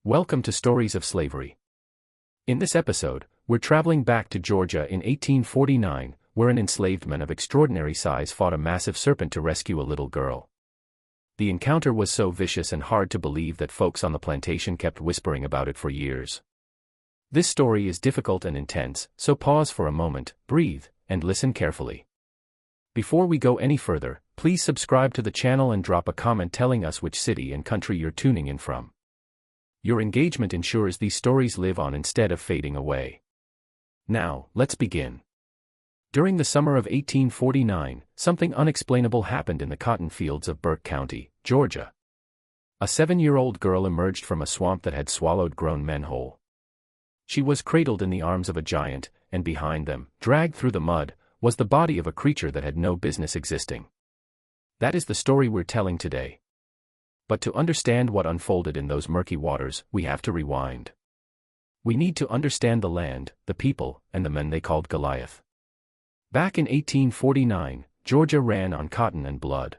Welcome to Stories of Slavery. In this episode, we're traveling back to Georgia in 1849, where an enslaved man of extraordinary size fought a massive serpent to rescue a little girl. The encounter was so vicious and hard to believe that folks on the plantation kept whispering about it for years. This story is difficult and intense, so pause for a moment, breathe, and listen carefully. Before we go any further, please subscribe to the channel and drop a comment telling us which city and country you're tuning in from. Your engagement ensures these stories live on instead of fading away. Now, let's begin. During the summer of 1849, something unexplainable happened in the cotton fields of Burke County, Georgia. A 7-year-old girl emerged from a swamp that had swallowed grown men whole. She was cradled in the arms of a giant, and behind them, dragged through the mud, was the body of a creature that had no business existing. That is the story we're telling today. But to understand what unfolded in those murky waters, we have to rewind. We need to understand the land, the people, and the men they called Goliath. Back in 1849, Georgia ran on cotton and blood.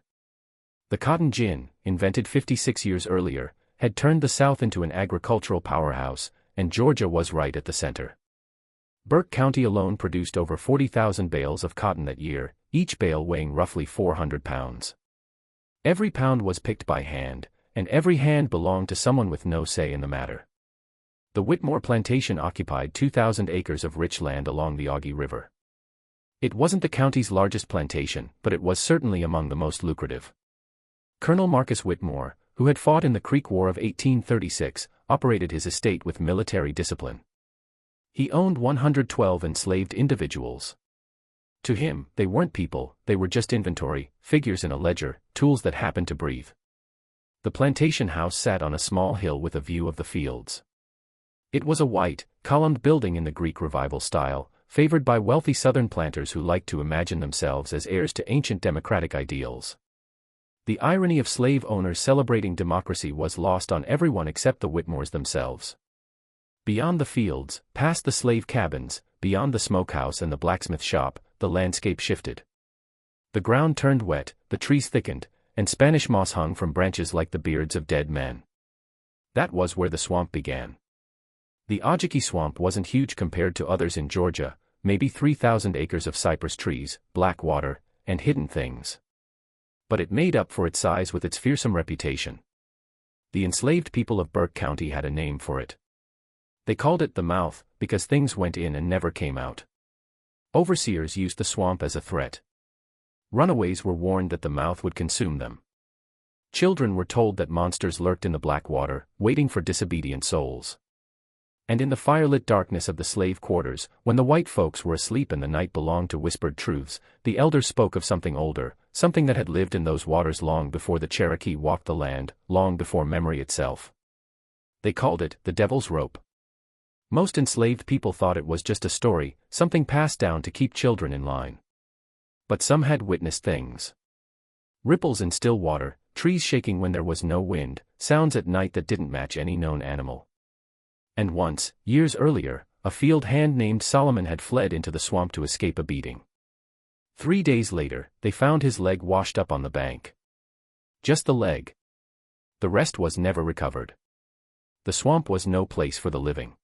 The cotton gin, invented 56 years earlier, had turned the South into an agricultural powerhouse, and Georgia was right at the center. Burke County alone produced over 40,000 bales of cotton that year, each bale weighing roughly 400 pounds. Every pound was picked by hand, and every hand belonged to someone with no say in the matter. The Whitmore plantation occupied 2,000 acres of rich land along the Augie River. It wasn't the county's largest plantation, but it was certainly among the most lucrative. Colonel Marcus Whitmore, who had fought in the Creek War of 1836, operated his estate with military discipline. He owned 112 enslaved individuals. To him, they weren't people, they were just inventory, figures in a ledger, tools that happened to breathe. The plantation house sat on a small hill with a view of the fields. It was a white, columned building in the Greek Revival style, favored by wealthy Southern planters who liked to imagine themselves as heirs to ancient democratic ideals. The irony of slave owners celebrating democracy was lost on everyone except the Whitmores themselves. Beyond the fields, past the slave cabins, beyond the smokehouse and the blacksmith shop, the landscape shifted. The ground turned wet, the trees thickened, and Spanish moss hung from branches like the beards of dead men. That was where the swamp began. The Augie swamp wasn't huge compared to others in Georgia, maybe 3,000 acres of cypress trees, black water, and hidden things. But it made up for its size with its fearsome reputation. The enslaved people of Burke County had a name for it. They called it the Mouth, because things went in and never came out. Overseers used the swamp as a threat. Runaways were warned that the Mouth would consume them. Children were told that monsters lurked in the black water, waiting for disobedient souls. And in the firelit darkness of the slave quarters, when the white folks were asleep and the night belonged to whispered truths, the elders spoke of something older, something that had lived in those waters long before the Cherokee walked the land, long before memory itself. They called it the Devil's Rope. Most enslaved people thought it was just a story, something passed down to keep children in line. But some had witnessed things. Ripples in still water, trees shaking when there was no wind, sounds at night that didn't match any known animal. And once, years earlier, a field hand named Solomon had fled into the swamp to escape a beating. 3 days later, they found his leg washed up on the bank. Just the leg. The rest was never recovered. The swamp was no place for the living.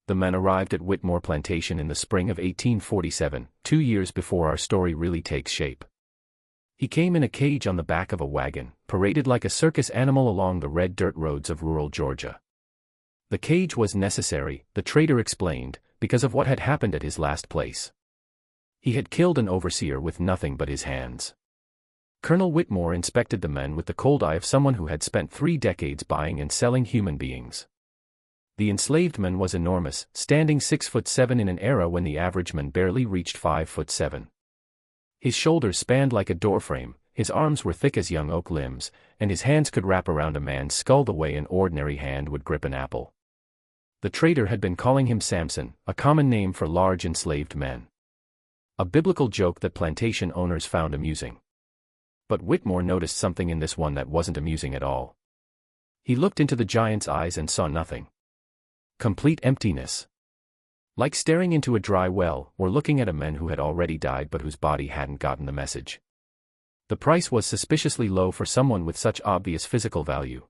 The men arrived at Whitmore Plantation in the spring of 1847, 2 years before our story really takes shape. He came in a cage on the back of a wagon, paraded like a circus animal along the red dirt roads of rural Georgia. The cage was necessary, the trader explained, because of what had happened at his last place. He had killed an overseer with nothing but his hands. Colonel Whitmore inspected the men with the cold eye of someone who had spent 3 decades buying and selling human beings. The enslaved man was enormous, standing 6'7" in an era when the average man barely reached 5'7". His shoulders spanned like a doorframe, his arms were thick as young oak limbs, and his hands could wrap around a man's skull the way an ordinary hand would grip an apple. The trader had been calling him Samson, a common name for large enslaved men. A biblical joke that plantation owners found amusing. But Whitmore noticed something in this one that wasn't amusing at all. He looked into the giant's eyes and saw nothing. Complete emptiness. Like staring into a dry well, or looking at a man who had already died but whose body hadn't gotten the message. The price was suspiciously low for someone with such obvious physical value.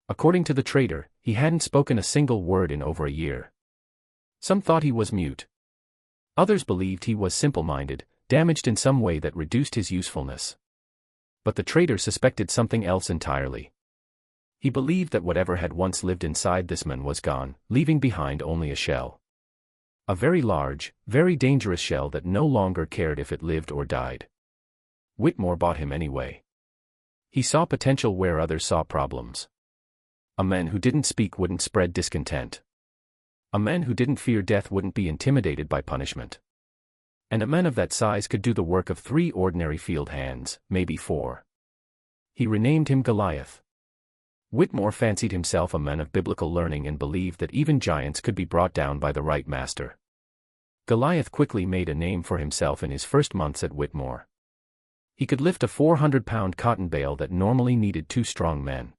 According to the trader, he hadn't spoken a single word in over a year. Some thought he was mute. Others believed he was simple-minded, damaged in some way that reduced his usefulness. But the trader suspected something else entirely. He believed that whatever had once lived inside this man was gone, leaving behind only a shell. A very large, very dangerous shell that no longer cared if it lived or died. Whitmore bought him anyway. He saw potential where others saw problems. A man who didn't speak wouldn't spread discontent. A man who didn't fear death wouldn't be intimidated by punishment. And a man of that size could do the work of 3 ordinary field hands, maybe 4. He renamed him Goliath. Whitmore fancied himself a man of biblical learning and believed that even giants could be brought down by the right master. Goliath quickly made a name for himself in his first months at Whitmore. He could lift a 400-pound cotton bale that normally needed 2 strong men.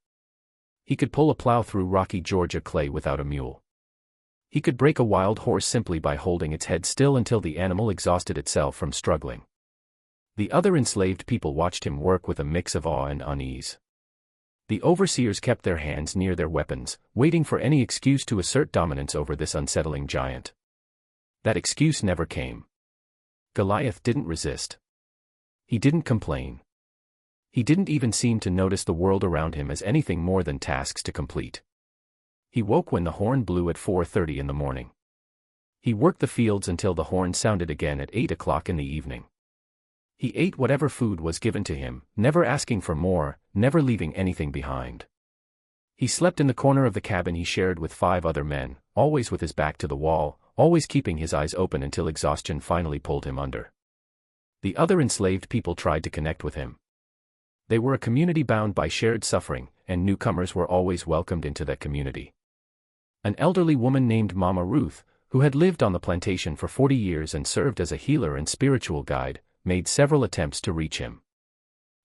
He could pull a plow through rocky Georgia clay without a mule. He could break a wild horse simply by holding its head still until the animal exhausted itself from struggling. The other enslaved people watched him work with a mix of awe and unease. The overseers kept their hands near their weapons, waiting for any excuse to assert dominance over this unsettling giant. That excuse never came. Goliath didn't resist. He didn't complain. He didn't even seem to notice the world around him as anything more than tasks to complete. He woke when the horn blew at 4:30 in the morning. He worked the fields until the horn sounded again at 8 o'clock in the evening. He ate whatever food was given to him, never asking for more, never leaving anything behind. He slept in the corner of the cabin he shared with 5 other men, always with his back to the wall, always keeping his eyes open until exhaustion finally pulled him under. The other enslaved people tried to connect with him. They were a community bound by shared suffering, and newcomers were always welcomed into that community. An elderly woman named Mama Ruth, who had lived on the plantation for 40 years and served as a healer and spiritual guide, made several attempts to reach him.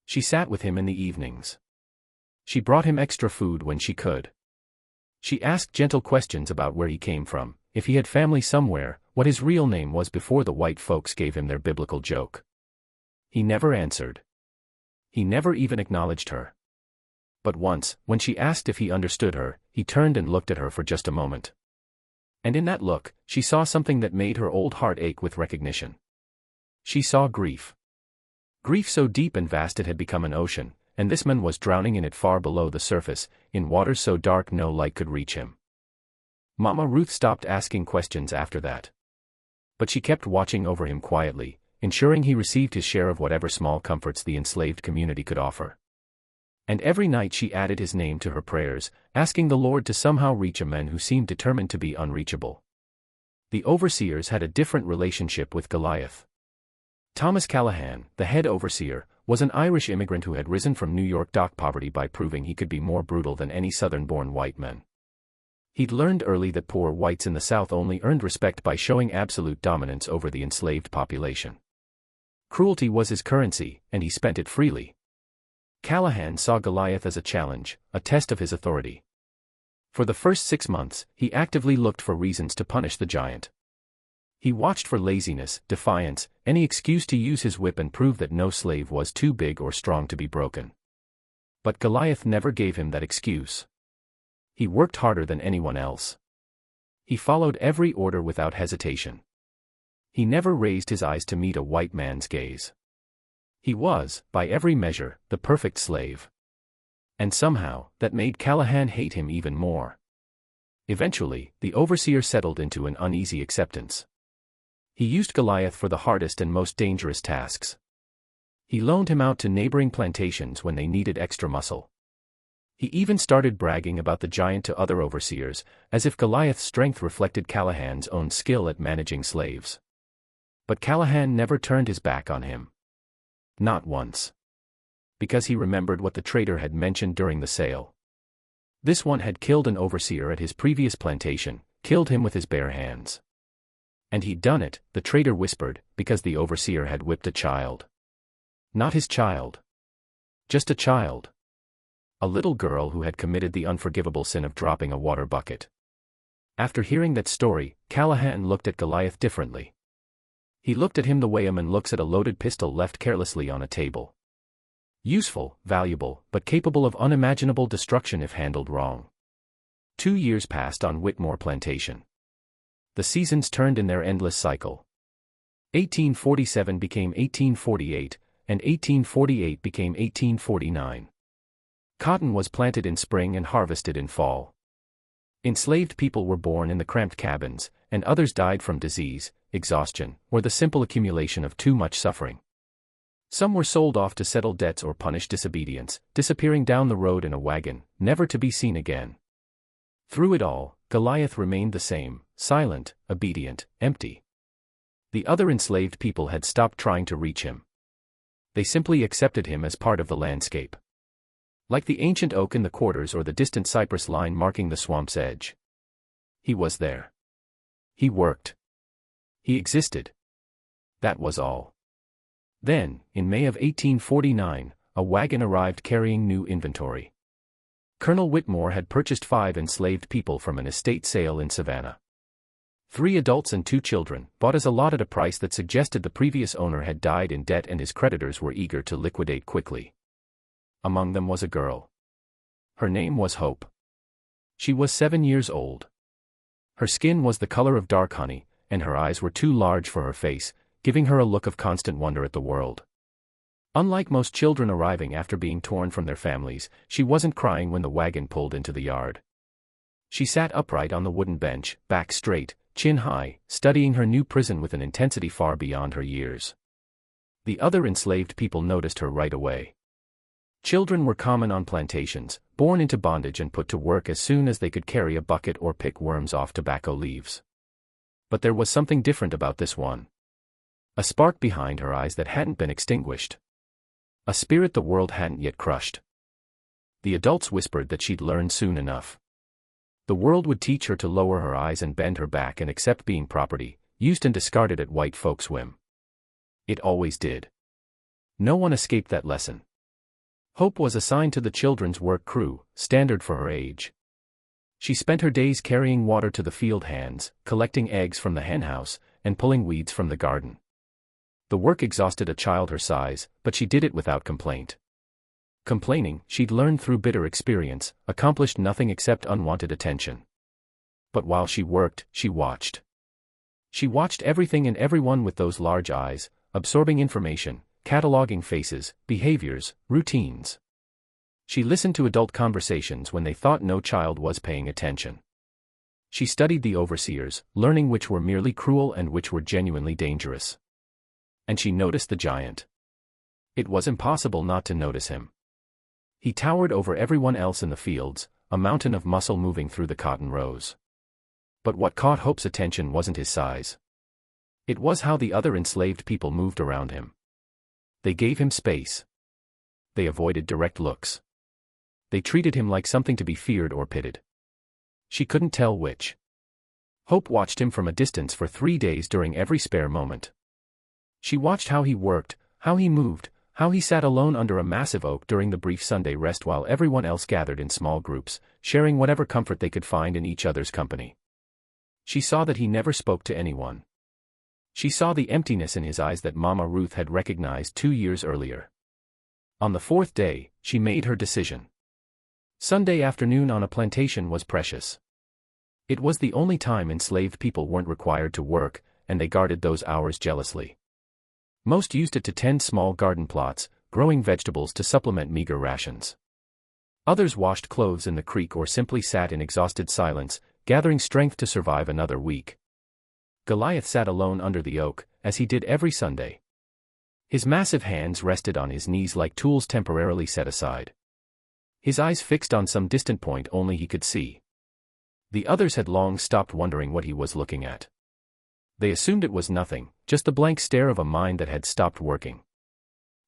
She sat with him in the evenings. She brought him extra food when she could. She asked gentle questions about where he came from, if he had family somewhere, what his real name was before the white folks gave him their biblical joke. He never answered. He never even acknowledged her. But once, when she asked if he understood her, he turned and looked at her for just a moment. And in that look, she saw something that made her old heart ache with recognition. She saw grief. Grief so deep and vast it had become an ocean, and this man was drowning in it far below the surface, in waters so dark no light could reach him. Mama Ruth stopped asking questions after that. But she kept watching over him quietly, ensuring he received his share of whatever small comforts the enslaved community could offer. And every night she added his name to her prayers, asking the Lord to somehow reach a man who seemed determined to be unreachable. The overseers had a different relationship with Goliath. Thomas Callahan, the head overseer, was an Irish immigrant who had risen from New York dock poverty by proving he could be more brutal than any Southern-born white man. He'd learned early that poor whites in the South only earned respect by showing absolute dominance over the enslaved population. Cruelty was his currency, and he spent it freely. Callahan saw Goliath as a challenge, a test of his authority. For the first 6 months, he actively looked for reasons to punish the giant. He watched for laziness, defiance, any excuse to use his whip and prove that no slave was too big or strong to be broken. But Goliath never gave him that excuse. He worked harder than anyone else. He followed every order without hesitation. He never raised his eyes to meet a white man's gaze. He was, by every measure, the perfect slave. And somehow, that made Callahan hate him even more. Eventually, the overseer settled into an uneasy acceptance. He used Goliath for the hardest and most dangerous tasks. He loaned him out to neighboring plantations when they needed extra muscle. He even started bragging about the giant to other overseers, as if Goliath's strength reflected Callahan's own skill at managing slaves. But Callahan never turned his back on him. Not once. Because he remembered what the trader had mentioned during the sale. This one had killed an overseer at his previous plantation, killed him with his bare hands. And he'd done it, the trader whispered, because the overseer had whipped a child. Not his child. Just a child. A little girl who had committed the unforgivable sin of dropping a water bucket. After hearing that story, Callahan looked at Goliath differently. He looked at him the way a man looks at a loaded pistol left carelessly on a table. Useful, valuable, but capable of unimaginable destruction if handled wrong. 2 years passed on Whitmore Plantation. The seasons turned in their endless cycle. 1847 became 1848, and 1848 became 1849. Cotton was planted in spring and harvested in fall. Enslaved people were born in the cramped cabins, and others died from disease, exhaustion, or the simple accumulation of too much suffering. Some were sold off to settle debts or punish disobedience, disappearing down the road in a wagon, never to be seen again. Through it all, Goliath remained the same, silent, obedient, empty. The other enslaved people had stopped trying to reach him. They simply accepted him as part of the landscape. Like the ancient oak in the quarters or the distant cypress line marking the swamp's edge. He was there. He worked. He existed. That was all. Then, in May of 1849, a wagon arrived carrying new inventory. Colonel Whitmore had purchased 5 enslaved people from an estate sale in Savannah. 3 adults and 2 children, bought as a lot at a price that suggested the previous owner had died in debt and his creditors were eager to liquidate quickly. Among them was a girl. Her name was Hope. She was 7 years old. Her skin was the color of dark honey, and her eyes were too large for her face, giving her a look of constant wonder at the world. Unlike most children arriving after being torn from their families, she wasn't crying when the wagon pulled into the yard. She sat upright on the wooden bench, back straight, chin high, studying her new prison with an intensity far beyond her years. The other enslaved people noticed her right away. Children were common on plantations, born into bondage and put to work as soon as they could carry a bucket or pick worms off tobacco leaves. But there was something different about this one. A spark behind her eyes that hadn't been extinguished. A spirit the world hadn't yet crushed. The adults whispered that she'd learn soon enough. The world would teach her to lower her eyes and bend her back and accept being property, used and discarded at white folks' whim. It always did. No one escaped that lesson. Hope was assigned to the children's work crew, standard for her age. She spent her days carrying water to the field hands, collecting eggs from the henhouse, and pulling weeds from the garden. The work exhausted a child her size, but she did it without complaint. Complaining, she'd learned through bitter experience, accomplished nothing except unwanted attention. But while she worked, she watched. She watched everything and everyone with those large eyes, absorbing information, cataloging faces, behaviors, routines. She listened to adult conversations when they thought no child was paying attention. She studied the overseers, learning which were merely cruel and which were genuinely dangerous. And she noticed the giant. It was impossible not to notice him. He towered over everyone else in the fields, a mountain of muscle moving through the cotton rows. But what caught Hope's attention wasn't his size. It was how the other enslaved people moved around him. They gave him space. They avoided direct looks. They treated him like something to be feared or pitied. She couldn't tell which. Hope watched him from a distance for 3 days during every spare moment. She watched how he worked, how he moved, how he sat alone under a massive oak during the brief Sunday rest while everyone else gathered in small groups, sharing whatever comfort they could find in each other's company. She saw that he never spoke to anyone. She saw the emptiness in his eyes that Mama Ruth had recognized 2 years earlier. On the 4th day, she made her decision. Sunday afternoon on a plantation was precious. It was the only time enslaved people weren't required to work, and they guarded those hours jealously. Most used it to tend small garden plots, growing vegetables to supplement meager rations. Others washed clothes in the creek or simply sat in exhausted silence, gathering strength to survive another week. Goliath sat alone under the oak, as he did every Sunday. His massive hands rested on his knees like tools temporarily set aside. His eyes fixed on some distant point only he could see. The others had long stopped wondering what he was looking at. They assumed it was nothing, just the blank stare of a mind that had stopped working.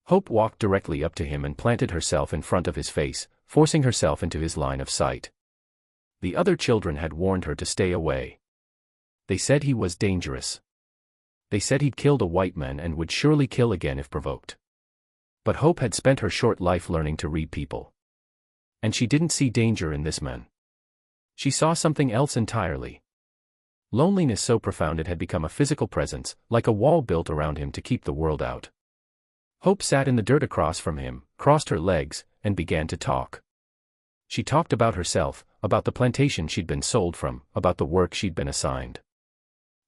Hope walked directly up to him and planted herself in front of his face, forcing herself into his line of sight. The other children had warned her to stay away. They said he was dangerous. They said he'd killed a white man and would surely kill again if provoked. But Hope had spent her short life learning to read people. And she didn't see danger in this man. She saw something else entirely. Loneliness so profound it had become a physical presence, like a wall built around him to keep the world out. Hope sat in the dirt across from him, crossed her legs, and began to talk. She talked about herself, about the plantation she'd been sold from, about the work she'd been assigned.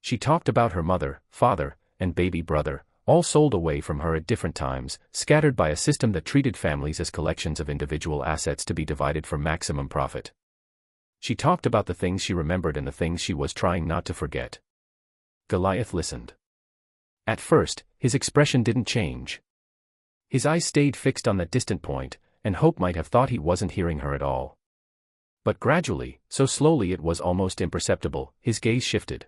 She talked about her mother, father, and baby brother, all sold away from her at different times, scattered by a system that treated families as collections of individual assets to be divided for maximum profit. She talked about the things she remembered and the things she was trying not to forget. Goliath listened. At first, his expression didn't change. His eyes stayed fixed on that distant point, and Hope might have thought he wasn't hearing her at all. But gradually, so slowly it was almost imperceptible, his gaze shifted.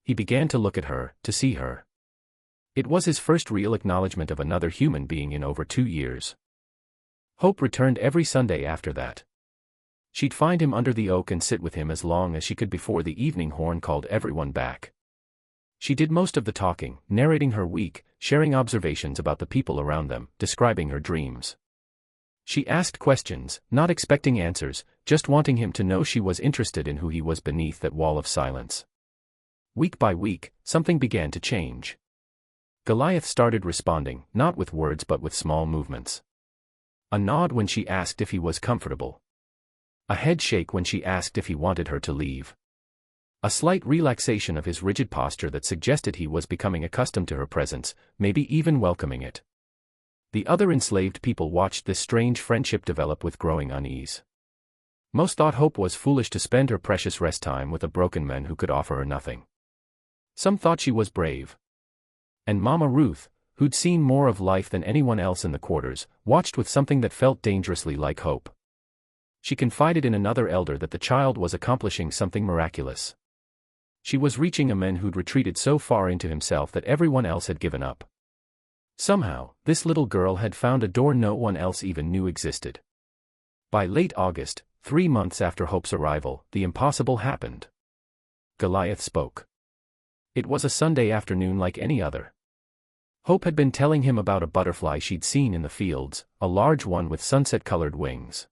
He began to look at her, to see her. It was his first real acknowledgement of another human being in over 2 years. Hope returned every Sunday after that. She'd find him under the oak and sit with him as long as she could before the evening horn called everyone back. She did most of the talking, narrating her week, sharing observations about the people around them, describing her dreams. She asked questions, not expecting answers, just wanting him to know she was interested in who he was beneath that wall of silence. Week by week, something began to change. Goliath started responding, not with words but with small movements. A nod when she asked if he was comfortable. A head shake when she asked if he wanted her to leave. A slight relaxation of his rigid posture that suggested he was becoming accustomed to her presence, maybe even welcoming it. The other enslaved people watched this strange friendship develop with growing unease. Most thought Hope was foolish to spend her precious rest time with a broken man who could offer her nothing. Some thought she was brave. And Mama Ruth, who'd seen more of life than anyone else in the quarters, watched with something that felt dangerously like hope. She confided in another elder that the child was accomplishing something miraculous. She was reaching a man who'd retreated so far into himself that everyone else had given up. Somehow, this little girl had found a door no one else even knew existed. By late August, 3 months after Hope's arrival, the impossible happened. Goliath spoke. It was a Sunday afternoon like any other. Hope had been telling him about a butterfly she'd seen in the fields, a large one with sunset-colored wings.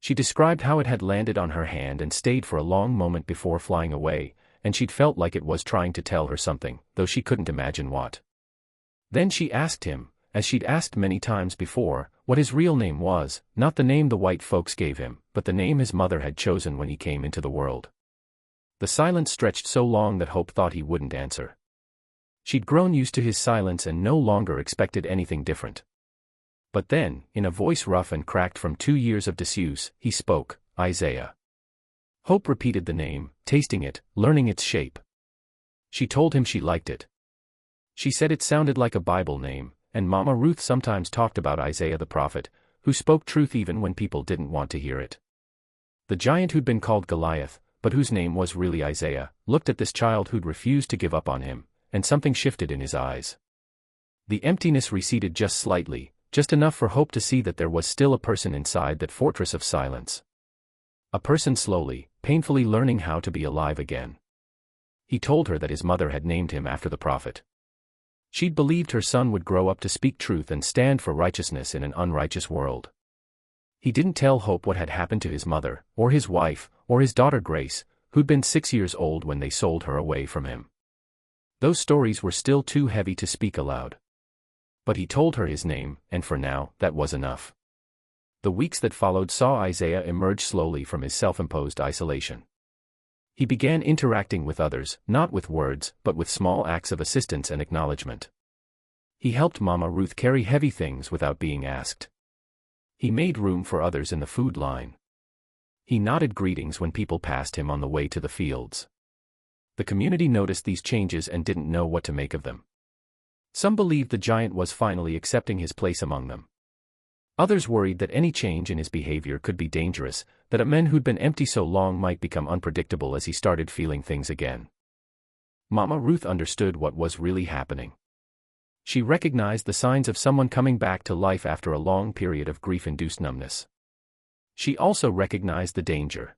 She described how it had landed on her hand and stayed for a long moment before flying away, and she'd felt like it was trying to tell her something, though she couldn't imagine what. Then she asked him, as she'd asked many times before, what his real name was, not the name the white folks gave him, but the name his mother had chosen when he came into the world. The silence stretched so long that Hope thought he wouldn't answer. She'd grown used to his silence and no longer expected anything different. But then, in a voice rough and cracked from 2 years of disuse, he spoke, Isaiah. Hope repeated the name, tasting it, learning its shape. She told him she liked it. She said it sounded like a Bible name, and Mama Ruth sometimes talked about Isaiah the prophet, who spoke truth even when people didn't want to hear it. The giant who'd been called Goliath, but whose name was really Isaiah, looked at this child who'd refused to give up on him, and something shifted in his eyes. The emptiness receded just slightly, just enough for Hope to see that there was still a person inside that fortress of silence. A person slowly, painfully learning how to be alive again. He told her that his mother had named him after the prophet. She'd believed her son would grow up to speak truth and stand for righteousness in an unrighteous world. He didn't tell Hope what had happened to his mother, or his wife, or his daughter Grace, who'd been 6 years old when they sold her away from him. Those stories were still too heavy to speak aloud. But he told her his name, and for now, that was enough. The weeks that followed saw Isaiah emerge slowly from his self-imposed isolation. He began interacting with others, not with words, but with small acts of assistance and acknowledgement. He helped Mama Ruth carry heavy things without being asked. He made room for others in the food line. He nodded greetings when people passed him on the way to the fields. The community noticed these changes and didn't know what to make of them. Some believed the giant was finally accepting his place among them. Others worried that any change in his behavior could be dangerous, that a man who'd been empty so long might become unpredictable as he started feeling things again. Mama Ruth understood what was really happening. She recognized the signs of someone coming back to life after a long period of grief-induced numbness. She also recognized the danger.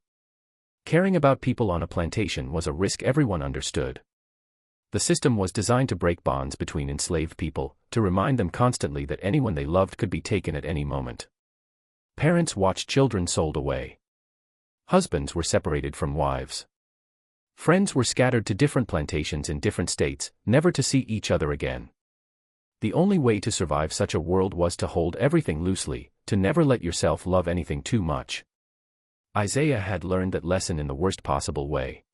Caring about people on a plantation was a risk everyone understood. The system was designed to break bonds between enslaved people, to remind them constantly that anyone they loved could be taken at any moment. Parents watched children sold away. Husbands were separated from wives. Friends were scattered to different plantations in different states, never to see each other again. The only way to survive such a world was to hold everything loosely, to never let yourself love anything too much. Isaiah had learned that lesson in the worst possible way.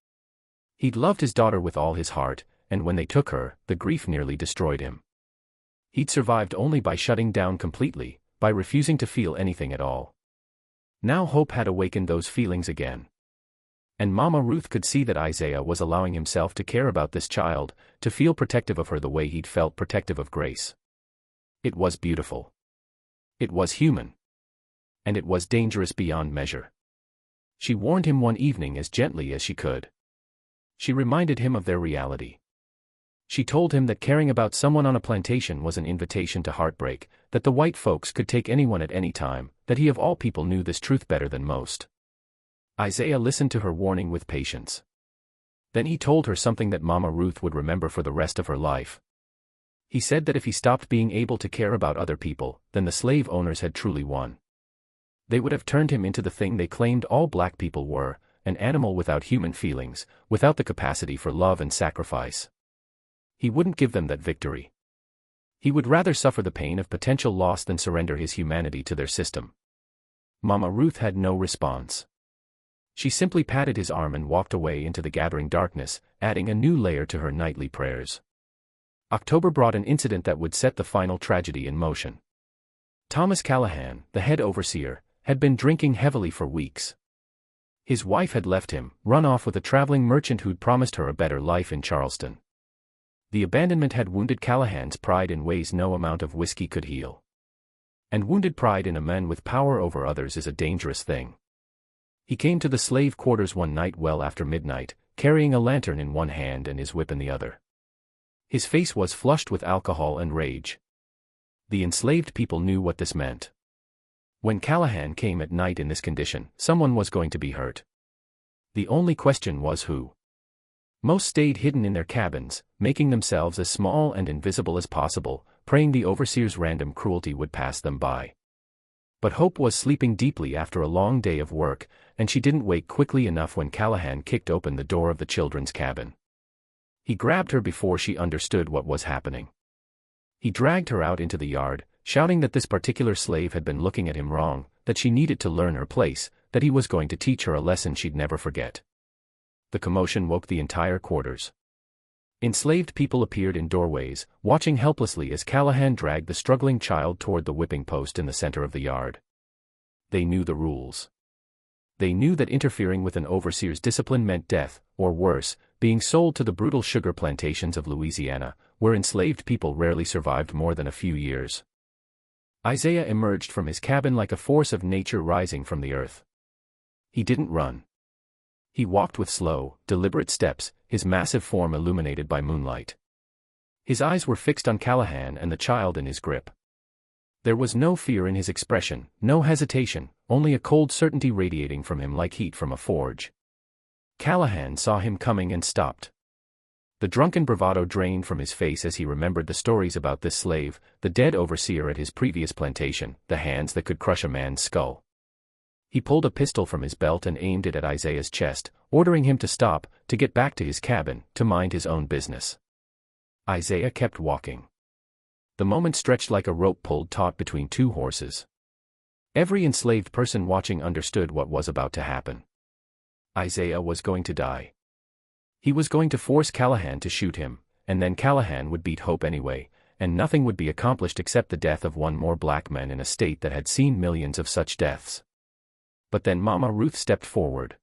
He'd loved his daughter with all his heart, and when they took her, the grief nearly destroyed him. He'd survived only by shutting down completely, by refusing to feel anything at all. Now hope had awakened those feelings again. And Mama Ruth could see that Isaiah was allowing himself to care about this child, to feel protective of her the way he'd felt protective of Grace. It was beautiful. It was human. And it was dangerous beyond measure. She warned him one evening as gently as she could. She reminded him of their reality. She told him that caring about someone on a plantation was an invitation to heartbreak, that the white folks could take anyone at any time, that he of all people knew this truth better than most. Isaiah listened to her warning with patience. Then he told her something that Mama Ruth would remember for the rest of her life. He said that if he stopped being able to care about other people, then the slave owners had truly won. They would have turned him into the thing they claimed all black people were, an animal without human feelings, without the capacity for love and sacrifice. He wouldn't give them that victory. He would rather suffer the pain of potential loss than surrender his humanity to their system. Mama Ruth had no response. She simply patted his arm and walked away into the gathering darkness, adding a new layer to her nightly prayers. October brought an incident that would set the final tragedy in motion. Thomas Callahan, the head overseer, had been drinking heavily for weeks. His wife had left him, run off with a traveling merchant who'd promised her a better life in Charleston. The abandonment had wounded Callahan's pride in ways no amount of whiskey could heal. And wounded pride in a man with power over others is a dangerous thing. He came to the slave quarters one night well after midnight, carrying a lantern in one hand and his whip in the other. His face was flushed with alcohol and rage. The enslaved people knew what this meant. When Callahan came at night in this condition, someone was going to be hurt. The only question was who. Most stayed hidden in their cabins, making themselves as small and invisible as possible, praying the overseer's random cruelty would pass them by. But Hope was sleeping deeply after a long day of work, and she didn't wake quickly enough when Callahan kicked open the door of the children's cabin. He grabbed her before she understood what was happening. He dragged her out into the yard, shouting that this particular slave had been looking at him wrong, that she needed to learn her place, that he was going to teach her a lesson she'd never forget. The commotion woke the entire quarters. Enslaved people appeared in doorways, watching helplessly as Callahan dragged the struggling child toward the whipping post in the center of the yard. They knew the rules. They knew that interfering with an overseer's discipline meant death, or worse, being sold to the brutal sugar plantations of Louisiana, where enslaved people rarely survived more than a few years. Isaiah emerged from his cabin like a force of nature rising from the earth. He didn't run. He walked with slow, deliberate steps, his massive form illuminated by moonlight. His eyes were fixed on Callahan and the child in his grip. There was no fear in his expression, no hesitation, only a cold certainty radiating from him like heat from a forge. Callahan saw him coming and stopped. The drunken bravado drained from his face as he remembered the stories about this slave, the dead overseer at his previous plantation, the hands that could crush a man's skull. He pulled a pistol from his belt and aimed it at Isaiah's chest, ordering him to stop, to get back to his cabin, to mind his own business. Isaiah kept walking. The moment stretched like a rope pulled taut between two horses. Every enslaved person watching understood what was about to happen. Isaiah was going to die. He was going to force Callahan to shoot him, and then Callahan would beat Hope anyway, and nothing would be accomplished except the death of one more black man in a state that had seen millions of such deaths. But then Mama Ruth stepped forward.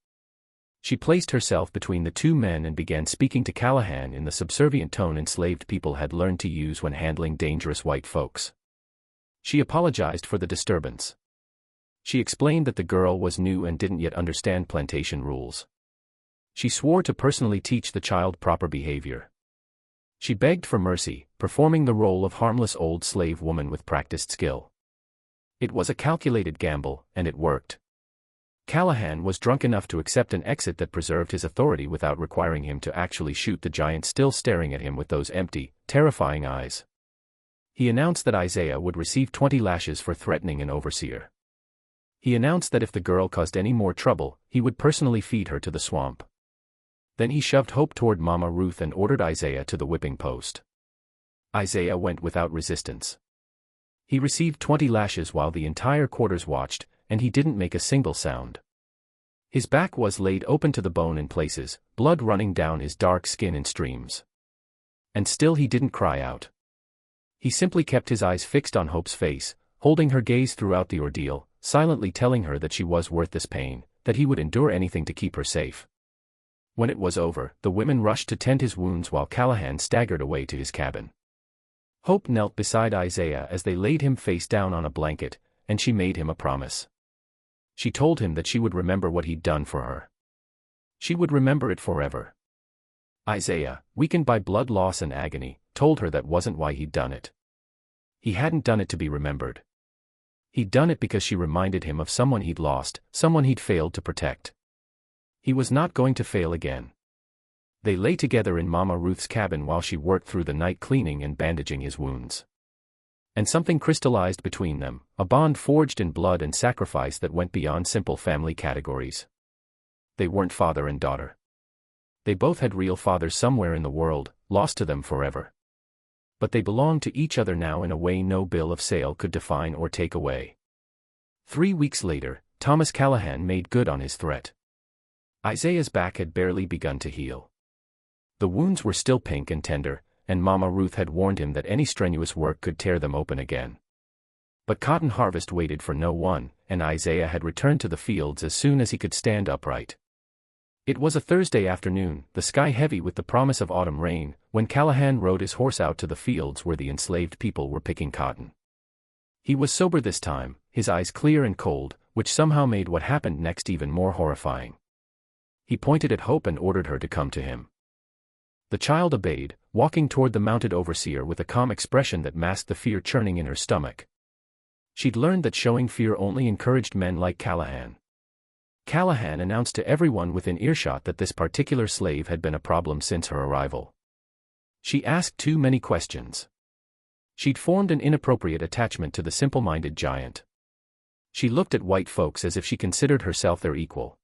She placed herself between the two men and began speaking to Callahan in the subservient tone enslaved people had learned to use when handling dangerous white folks. She apologized for the disturbance. She explained that the girl was new and didn't yet understand plantation rules. She swore to personally teach the child proper behavior. She begged for mercy, performing the role of harmless old slave woman with practiced skill. It was a calculated gamble, and it worked. Callahan was drunk enough to accept an exit that preserved his authority without requiring him to actually shoot the giant still staring at him with those empty, terrifying eyes. He announced that Isaiah would receive 20 lashes for threatening an overseer. He announced that if the girl caused any more trouble, he would personally feed her to the swamp. Then he shoved Hope toward Mama Ruth and ordered Isaiah to the whipping post. Isaiah went without resistance. He received 20 lashes while the entire quarters watched, and he didn't make a single sound. His back was laid open to the bone in places, blood running down his dark skin in streams. And still he didn't cry out. He simply kept his eyes fixed on Hope's face, holding her gaze throughout the ordeal, silently telling her that she was worth this pain, that he would endure anything to keep her safe. When it was over, the women rushed to tend his wounds while Callahan staggered away to his cabin. Hope knelt beside Isaiah as they laid him face down on a blanket, and she made him a promise. She told him that she would remember what he'd done for her. She would remember it forever. Isaiah, weakened by blood loss and agony, told her that wasn't why he'd done it. He hadn't done it to be remembered. He'd done it because she reminded him of someone he'd lost, someone he'd failed to protect. He was not going to fail again. They lay together in Mama Ruth's cabin while she worked through the night cleaning and bandaging his wounds. And something crystallized between them, a bond forged in blood and sacrifice that went beyond simple family categories. They weren't father and daughter. They both had real fathers somewhere in the world, lost to them forever. But they belonged to each other now in a way no bill of sale could define or take away. 3 weeks later, Thomas Callahan made good on his threat. Isaiah's back had barely begun to heal. The wounds were still pink and tender, and Mama Ruth had warned him that any strenuous work could tear them open again. But cotton harvest waited for no one, and Isaiah had returned to the fields as soon as he could stand upright. It was a Thursday afternoon, the sky heavy with the promise of autumn rain, when Callahan rode his horse out to the fields where the enslaved people were picking cotton. He was sober this time, his eyes clear and cold, which somehow made what happened next even more horrifying. He pointed at Hope and ordered her to come to him. The child obeyed, walking toward the mounted overseer with a calm expression that masked the fear churning in her stomach. She'd learned that showing fear only encouraged men like Callahan. Callahan announced to everyone within earshot that this particular slave had been a problem since her arrival. She asked too many questions. She'd formed an inappropriate attachment to the simple-minded giant. She looked at white folks as if she considered herself their equal.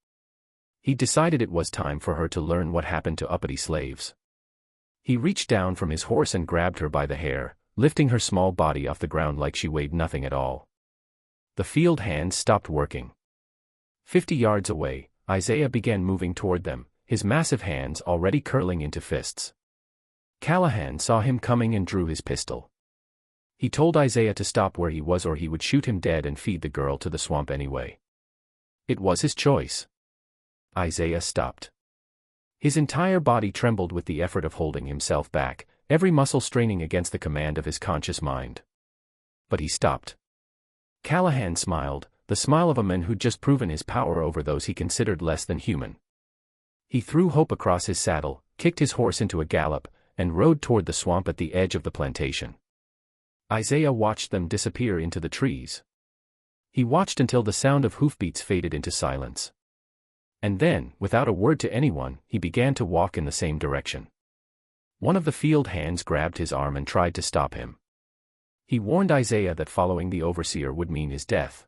He decided it was time for her to learn what happened to uppity slaves. He reached down from his horse and grabbed her by the hair, lifting her small body off the ground like she weighed nothing at all. The field hands stopped working. 50 yards away, Isaiah began moving toward them, his massive hands already curling into fists. Callahan saw him coming and drew his pistol. He told Isaiah to stop where he was or he would shoot him dead and feed the girl to the swamp anyway. It was his choice. Isaiah stopped. His entire body trembled with the effort of holding himself back, every muscle straining against the command of his conscious mind. But he stopped. Callahan smiled, the smile of a man who'd just proven his power over those he considered less than human. He threw Hope across his saddle, kicked his horse into a gallop, and rode toward the swamp at the edge of the plantation. Isaiah watched them disappear into the trees. He watched until the sound of hoofbeats faded into silence. And then, without a word to anyone, he began to walk in the same direction. One of the field hands grabbed his arm and tried to stop him. He warned Isaiah that following the overseer would mean his death.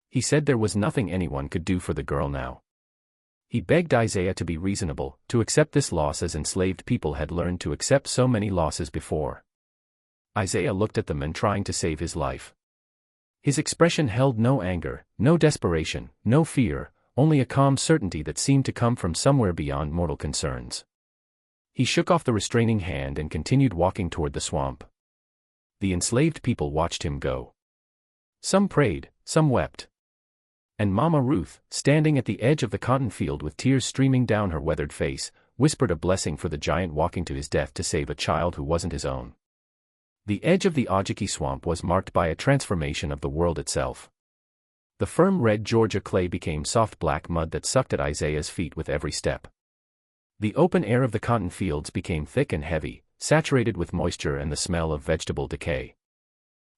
He said there was nothing anyone could do for the girl now. He begged Isaiah to be reasonable, to accept this loss as enslaved people had learned to accept so many losses before. Isaiah looked at the man trying to save his life. His expression held no anger, no desperation, no fear, only a calm certainty that seemed to come from somewhere beyond mortal concerns. He shook off the restraining hand and continued walking toward the swamp. The enslaved people watched him go. Some prayed, some wept. And Mama Ruth, standing at the edge of the cotton field with tears streaming down her weathered face, whispered a blessing for the giant walking to his death to save a child who wasn't his own. The edge of the Ojiki swamp was marked by a transformation of the world itself. The firm red Georgia clay became soft black mud that sucked at Isaiah's feet with every step. The open air of the cotton fields became thick and heavy, saturated with moisture and the smell of vegetable decay.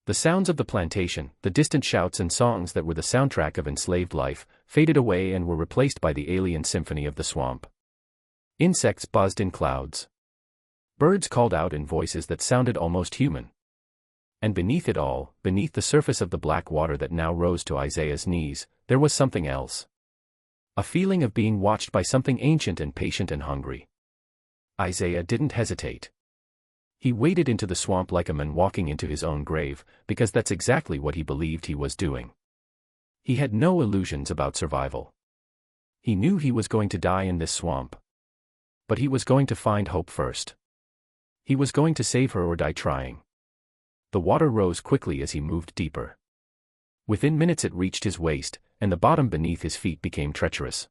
The sounds of the plantation, the distant shouts and songs that were the soundtrack of enslaved life, faded away and were replaced by the alien symphony of the swamp. Insects buzzed in clouds. Birds called out in voices that sounded almost human. And beneath it all, beneath the surface of the black water that now rose to Isaiah's knees, there was something else. A feeling of being watched by something ancient and patient and hungry. Isaiah didn't hesitate. He waded into the swamp like a man walking into his own grave, because that's exactly what he believed he was doing. He had no illusions about survival. He knew he was going to die in this swamp. But he was going to find Hope first. He was going to save her or die trying. The water rose quickly as he moved deeper. Within minutes it reached his waist, and the bottom beneath his feet became treacherous.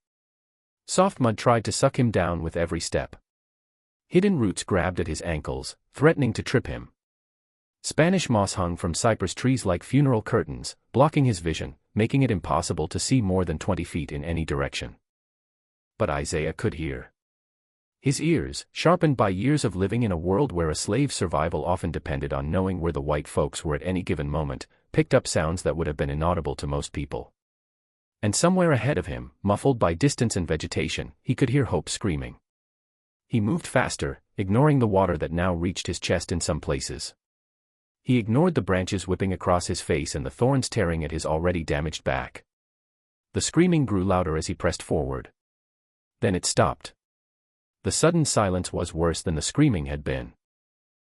Soft mud tried to suck him down with every step. Hidden roots grabbed at his ankles, threatening to trip him. Spanish moss hung from cypress trees like funeral curtains, blocking his vision, making it impossible to see more than 20 feet in any direction. But Isaiah could hear. His ears, sharpened by years of living in a world where a slave's survival often depended on knowing where the white folks were at any given moment, picked up sounds that would have been inaudible to most people. And somewhere ahead of him, muffled by distance and vegetation, he could hear Hope screaming. He moved faster, ignoring the water that now reached his chest in some places. He ignored the branches whipping across his face and the thorns tearing at his already damaged back. The screaming grew louder as he pressed forward. Then it stopped. The sudden silence was worse than the screaming had been.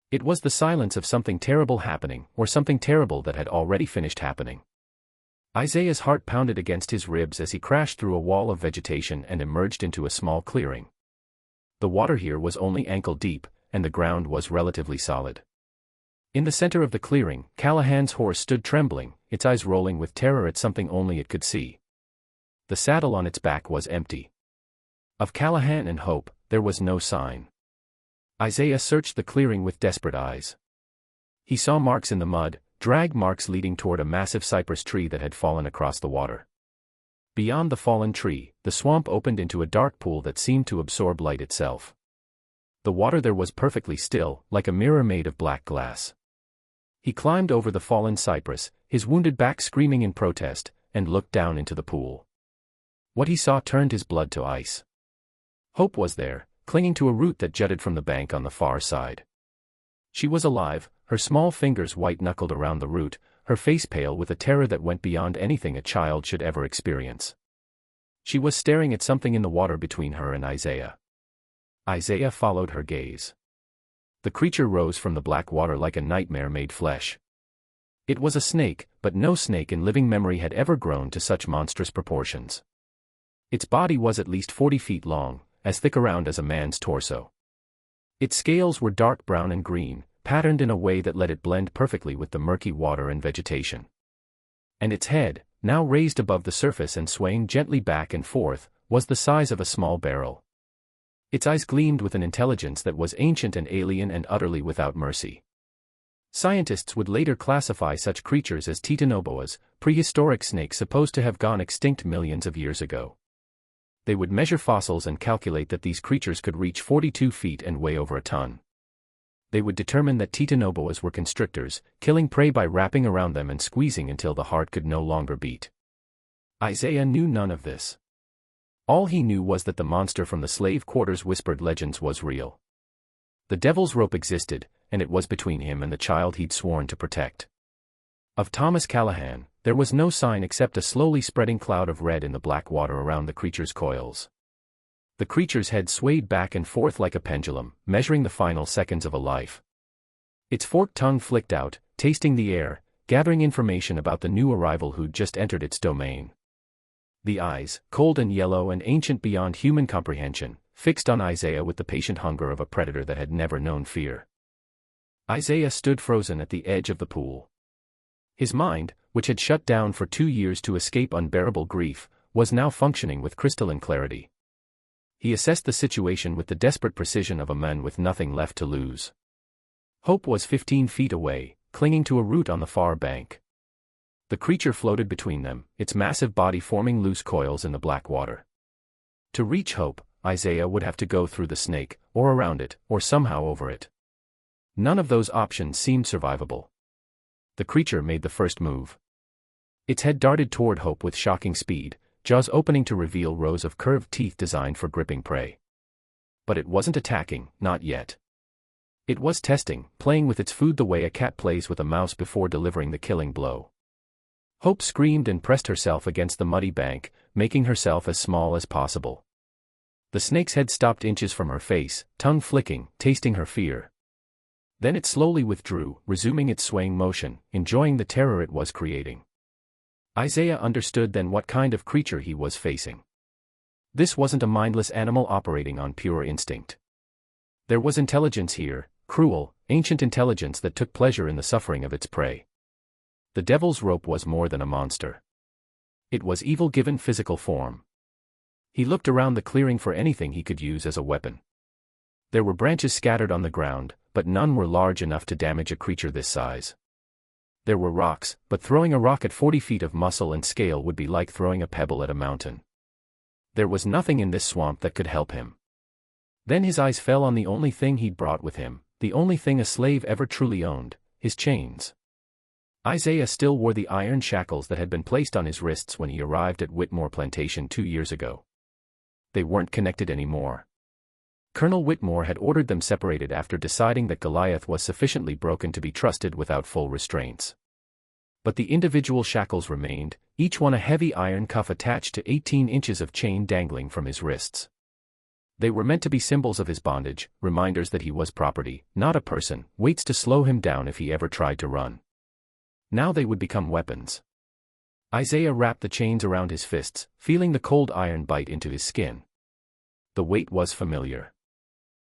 It was the silence of something terrible happening, or something terrible that had already finished happening. Isaiah's heart pounded against his ribs as he crashed through a wall of vegetation and emerged into a small clearing. The water here was only ankle deep, and the ground was relatively solid. In the center of the clearing, Callahan's horse stood trembling, its eyes rolling with terror at something only it could see. The saddle on its back was empty. Of Callahan and Hope, there was no sign. Isaiah searched the clearing with desperate eyes. He saw marks in the mud, drag marks leading toward a massive cypress tree that had fallen across the water. Beyond the fallen tree, the swamp opened into a dark pool that seemed to absorb light itself. The water there was perfectly still, like a mirror made of black glass. He climbed over the fallen cypress, his wounded back screaming in protest, and looked down into the pool. What he saw turned his blood to ice. Hope was there, clinging to a root that jutted from the bank on the far side. She was alive, her small fingers white-knuckled around the root, her face pale with a terror that went beyond anything a child should ever experience. She was staring at something in the water between her and Isaiah. Isaiah followed her gaze. The creature rose from the black water like a nightmare made flesh. It was a snake, but no snake in living memory had ever grown to such monstrous proportions. Its body was at least 40 feet long, as thick around as a man's torso. Its scales were dark brown and green, patterned in a way that let it blend perfectly with the murky water and vegetation. And its head, now raised above the surface and swaying gently back and forth, was the size of a small barrel. Its eyes gleamed with an intelligence that was ancient and alien and utterly without mercy. Scientists would later classify such creatures as Titanoboas, prehistoric snakes supposed to have gone extinct millions of years ago. They would measure fossils and calculate that these creatures could reach 42 feet and weigh over a ton. They would determine that Titanoboas were constrictors, killing prey by wrapping around them and squeezing until the heart could no longer beat. Isaiah knew none of this. All he knew was that the monster from the slave quarters whispered legends was real. The devil's rope existed, and it was between him and the child he'd sworn to protect. Of Thomas Callahan, there was no sign except a slowly spreading cloud of red in the black water around the creature's coils. The creature's head swayed back and forth like a pendulum, measuring the final seconds of a life. Its forked tongue flicked out, tasting the air, gathering information about the new arrival who'd just entered its domain. The eyes, cold and yellow and ancient beyond human comprehension, fixed on Isaiah with the patient hunger of a predator that had never known fear. Isaiah stood frozen at the edge of the pool. His mind, which had shut down for 2 years to escape unbearable grief, was now functioning with crystalline clarity. He assessed the situation with the desperate precision of a man with nothing left to lose. Hope was 15 feet away, clinging to a root on the far bank. The creature floated between them, its massive body forming loose coils in the black water. To reach Hope, Isaiah would have to go through the snake, or around it, or somehow over it. None of those options seemed survivable. The creature made the first move. Its head darted toward Hope with shocking speed, jaws opening to reveal rows of curved teeth designed for gripping prey. But it wasn't attacking, not yet. It was testing, playing with its food the way a cat plays with a mouse before delivering the killing blow. Hope screamed and pressed herself against the muddy bank, making herself as small as possible. The snake's head stopped inches from her face, tongue flicking, tasting her fear. Then it slowly withdrew, resuming its swaying motion, enjoying the terror it was creating. Isaiah understood then what kind of creature he was facing. This wasn't a mindless animal operating on pure instinct. There was intelligence here, cruel, ancient intelligence that took pleasure in the suffering of its prey. The devil's rope was more than a monster. It was evil given physical form. He looked around the clearing for anything he could use as a weapon. There were branches scattered on the ground, but none were large enough to damage a creature this size. There were rocks, but throwing a rock at 40 feet of muscle and scale would be like throwing a pebble at a mountain. There was nothing in this swamp that could help him. Then his eyes fell on the only thing he'd brought with him, the only thing a slave ever truly owned, his chains. Isaiah still wore the iron shackles that had been placed on his wrists when he arrived at Whitmore Plantation 2 years ago. They weren't connected anymore. Colonel Whitmore had ordered them separated after deciding that Goliath was sufficiently broken to be trusted without full restraints. But the individual shackles remained, each one a heavy iron cuff attached to 18 inches of chain dangling from his wrists. They were meant to be symbols of his bondage, reminders that he was property, not a person, weights to slow him down if he ever tried to run. Now they would become weapons. Isaiah wrapped the chains around his fists, feeling the cold iron bite into his skin. The weight was familiar.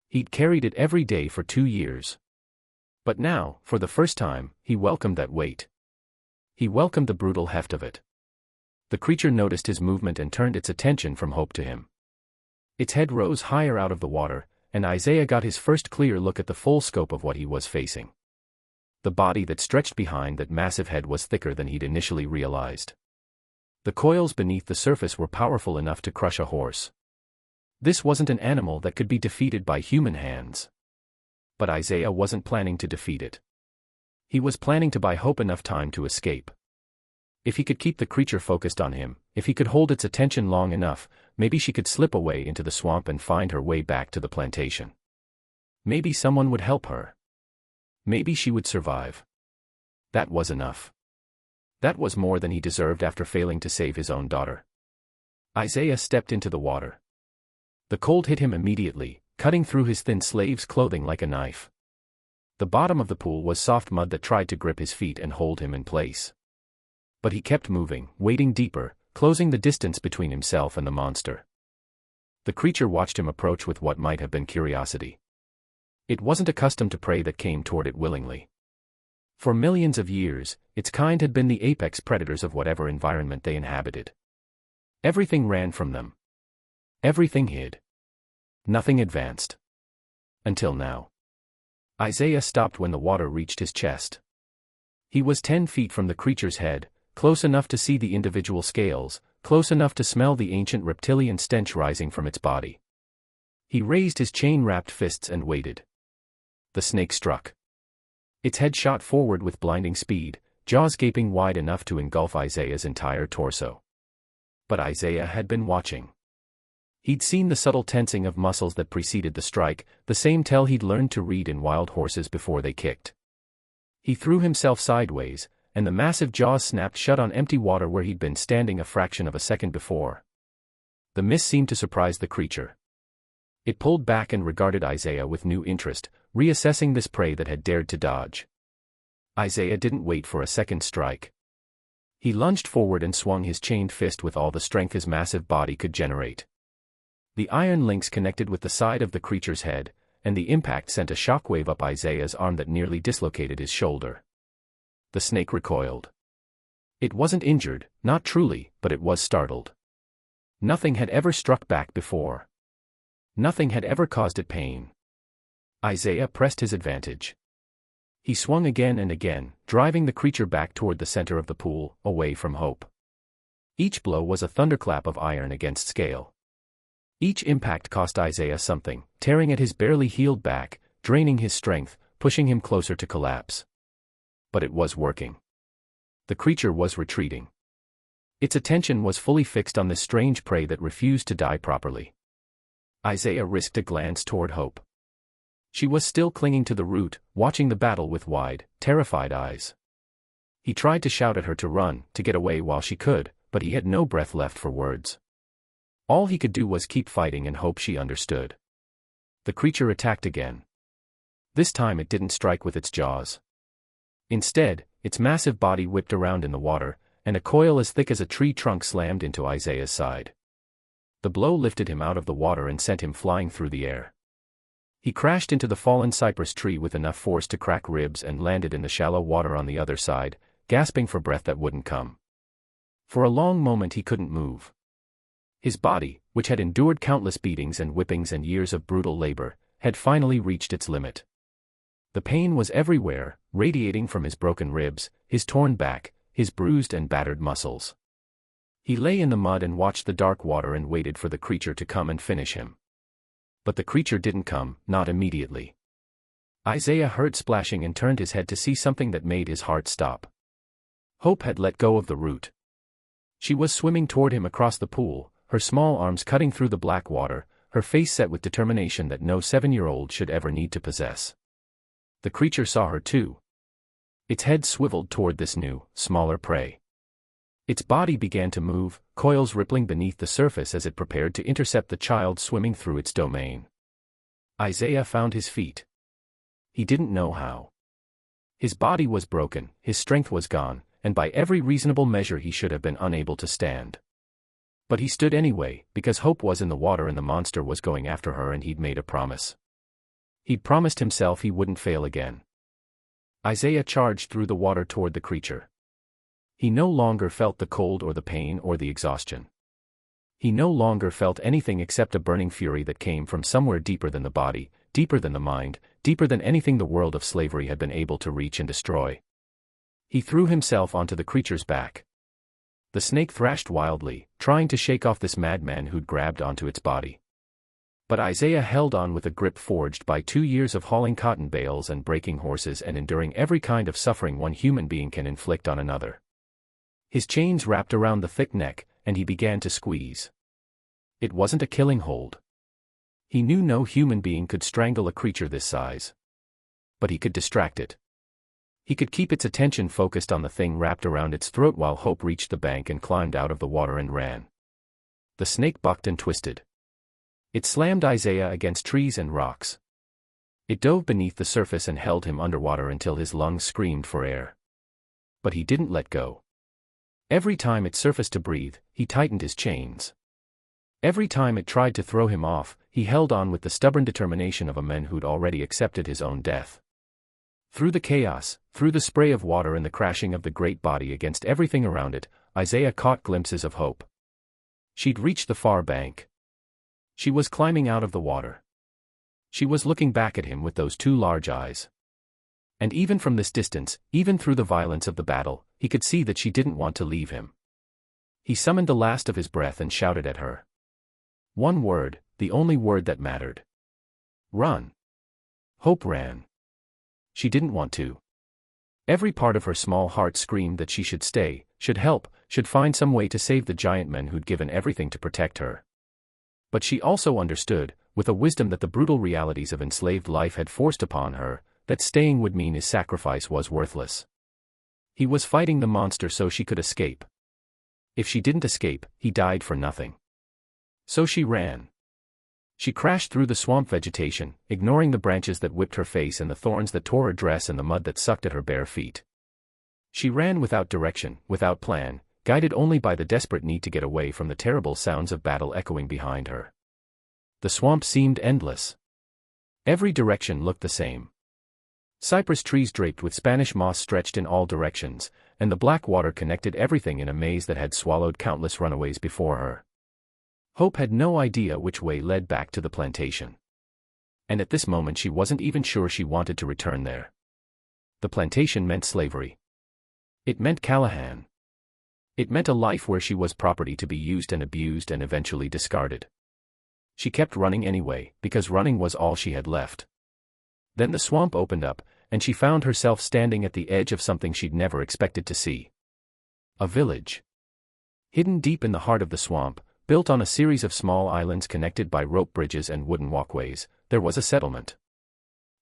He'd carried it every day for 2 years. But now, for the first time, he welcomed that weight. He welcomed the brutal heft of it. The creature noticed his movement and turned its attention from Hope to him. Its head rose higher out of the water, and Isaiah got his first clear look at the full scope of what he was facing. The body that stretched behind that massive head was thicker than he'd initially realized. The coils beneath the surface were powerful enough to crush a horse. This wasn't an animal that could be defeated by human hands. But Isaiah wasn't planning to defeat it. He was planning to buy Hope enough time to escape. If he could keep the creature focused on him, if he could hold its attention long enough, maybe she could slip away into the swamp and find her way back to the plantation. Maybe someone would help her. Maybe she would survive. That was enough. That was more than he deserved after failing to save his own daughter. Isaiah stepped into the water. The cold hit him immediately, cutting through his thin slave's clothing like a knife. The bottom of the pool was soft mud that tried to grip his feet and hold him in place. But he kept moving, wading deeper, closing the distance between himself and the monster. The creature watched him approach with what might have been curiosity. It wasn't accustomed to prey that came toward it willingly. For millions of years, its kind had been the apex predators of whatever environment they inhabited. Everything ran from them. Everything hid. Nothing advanced. Until now. Isaiah stopped when the water reached his chest. He was 10 feet from the creature's head, close enough to see the individual scales, close enough to smell the ancient reptilian stench rising from its body. He raised his chain-wrapped fists and waited. The snake struck. Its head shot forward with blinding speed, jaws gaping wide enough to engulf Isaiah's entire torso. But Isaiah had been watching. He'd seen the subtle tensing of muscles that preceded the strike, the same tell he'd learned to read in wild horses before they kicked. He threw himself sideways, and the massive jaws snapped shut on empty water where he'd been standing a fraction of a second before. The miss seemed to surprise the creature. It pulled back and regarded Isaiah with new interest, reassessing this prey that had dared to dodge. Isaiah didn't wait for a second strike. He lunged forward and swung his chained fist with all the strength his massive body could generate. The iron links connected with the side of the creature's head, and the impact sent a shockwave up Isaiah's arm that nearly dislocated his shoulder. The snake recoiled. It wasn't injured, not truly, but it was startled. Nothing had ever struck back before. Nothing had ever caused it pain. Isaiah pressed his advantage. He swung again and again, driving the creature back toward the center of the pool, away from Hope. Each blow was a thunderclap of iron against scale. Each impact cost Isaiah something, tearing at his barely healed back, draining his strength, pushing him closer to collapse. But it was working. The creature was retreating. Its attention was fully fixed on this strange prey that refused to die properly. Isaiah risked a glance toward Hope. She was still clinging to the root, watching the battle with wide, terrified eyes. He tried to shout at her to run, to get away while she could, but he had no breath left for words. All he could do was keep fighting and hope she understood. The creature attacked again. This time it didn't strike with its jaws. Instead, its massive body whipped around in the water, and a coil as thick as a tree trunk slammed into Isaiah's side. The blow lifted him out of the water and sent him flying through the air. He crashed into the fallen cypress tree with enough force to crack ribs and landed in the shallow water on the other side, gasping for breath that wouldn't come. For a long moment he couldn't move. His body, which had endured countless beatings and whippings and years of brutal labor, had finally reached its limit. The pain was everywhere, radiating from his broken ribs, his torn back, his bruised and battered muscles. He lay in the mud and watched the dark water and waited for the creature to come and finish him. But the creature didn't come, not immediately. Isaiah heard splashing and turned his head to see something that made his heart stop. Hope had let go of the root. She was swimming toward him across the pool, her small arms cutting through the black water, her face set with determination that no 7-year-old should ever need to possess. The creature saw her too. Its head swiveled toward this new, smaller prey. Its body began to move, coils rippling beneath the surface as it prepared to intercept the child swimming through its domain. Isaiah found his feet. He didn't know how. His body was broken, his strength was gone, and by every reasonable measure he should have been unable to stand. But he stood anyway, because Hope was in the water and the monster was going after her, and he'd made a promise. He'd promised himself he wouldn't fail again. Isaiah charged through the water toward the creature. He no longer felt the cold or the pain or the exhaustion. He no longer felt anything except a burning fury that came from somewhere deeper than the body, deeper than the mind, deeper than anything the world of slavery had been able to reach and destroy. He threw himself onto the creature's back. The snake thrashed wildly, trying to shake off this madman who'd grabbed onto its body. But Isaiah held on with a grip forged by 2 years of hauling cotton bales and breaking horses and enduring every kind of suffering one human being can inflict on another. His chains wrapped around the thick neck, and he began to squeeze. It wasn't a killing hold. He knew no human being could strangle a creature this size. But he could distract it. He could keep its attention focused on the thing wrapped around its throat while Hope reached the bank and climbed out of the water and ran. The snake bucked and twisted. It slammed Isaiah against trees and rocks. It dove beneath the surface and held him underwater until his lungs screamed for air. But he didn't let go. Every time it surfaced to breathe, he tightened his chains. Every time it tried to throw him off, he held on with the stubborn determination of a man who'd already accepted his own death. Through the chaos, through the spray of water and the crashing of the great body against everything around it, Isaiah caught glimpses of Hope. She'd reached the far bank. She was climbing out of the water. She was looking back at him with those 2 large eyes. And even from this distance, even through the violence of the battle, he could see that she didn't want to leave him. He summoned the last of his breath and shouted at her. One word, the only word that mattered. Run. Hope ran. She didn't want to. Every part of her small heart screamed that she should stay, should help, should find some way to save the giant men who'd given everything to protect her. But she also understood, with a wisdom that the brutal realities of enslaved life had forced upon her, that staying would mean his sacrifice was worthless. He was fighting the monster so she could escape. If she didn't escape, he died for nothing. So she ran. She crashed through the swamp vegetation, ignoring the branches that whipped her face and the thorns that tore her dress and the mud that sucked at her bare feet. She ran without direction, without plan, guided only by the desperate need to get away from the terrible sounds of battle echoing behind her. The swamp seemed endless. Every direction looked the same. Cypress trees draped with Spanish moss stretched in all directions, and the black water connected everything in a maze that had swallowed countless runaways before her. Hope had no idea which way led back to the plantation. And at this moment she wasn't even sure she wanted to return there. The plantation meant slavery. It meant Callahan. It meant a life where she was property to be used and abused and eventually discarded. She kept running anyway, because running was all she had left. Then the swamp opened up, and she found herself standing at the edge of something she'd never expected to see. A village. Hidden deep in the heart of the swamp, built on a series of small islands connected by rope bridges and wooden walkways, there was a settlement.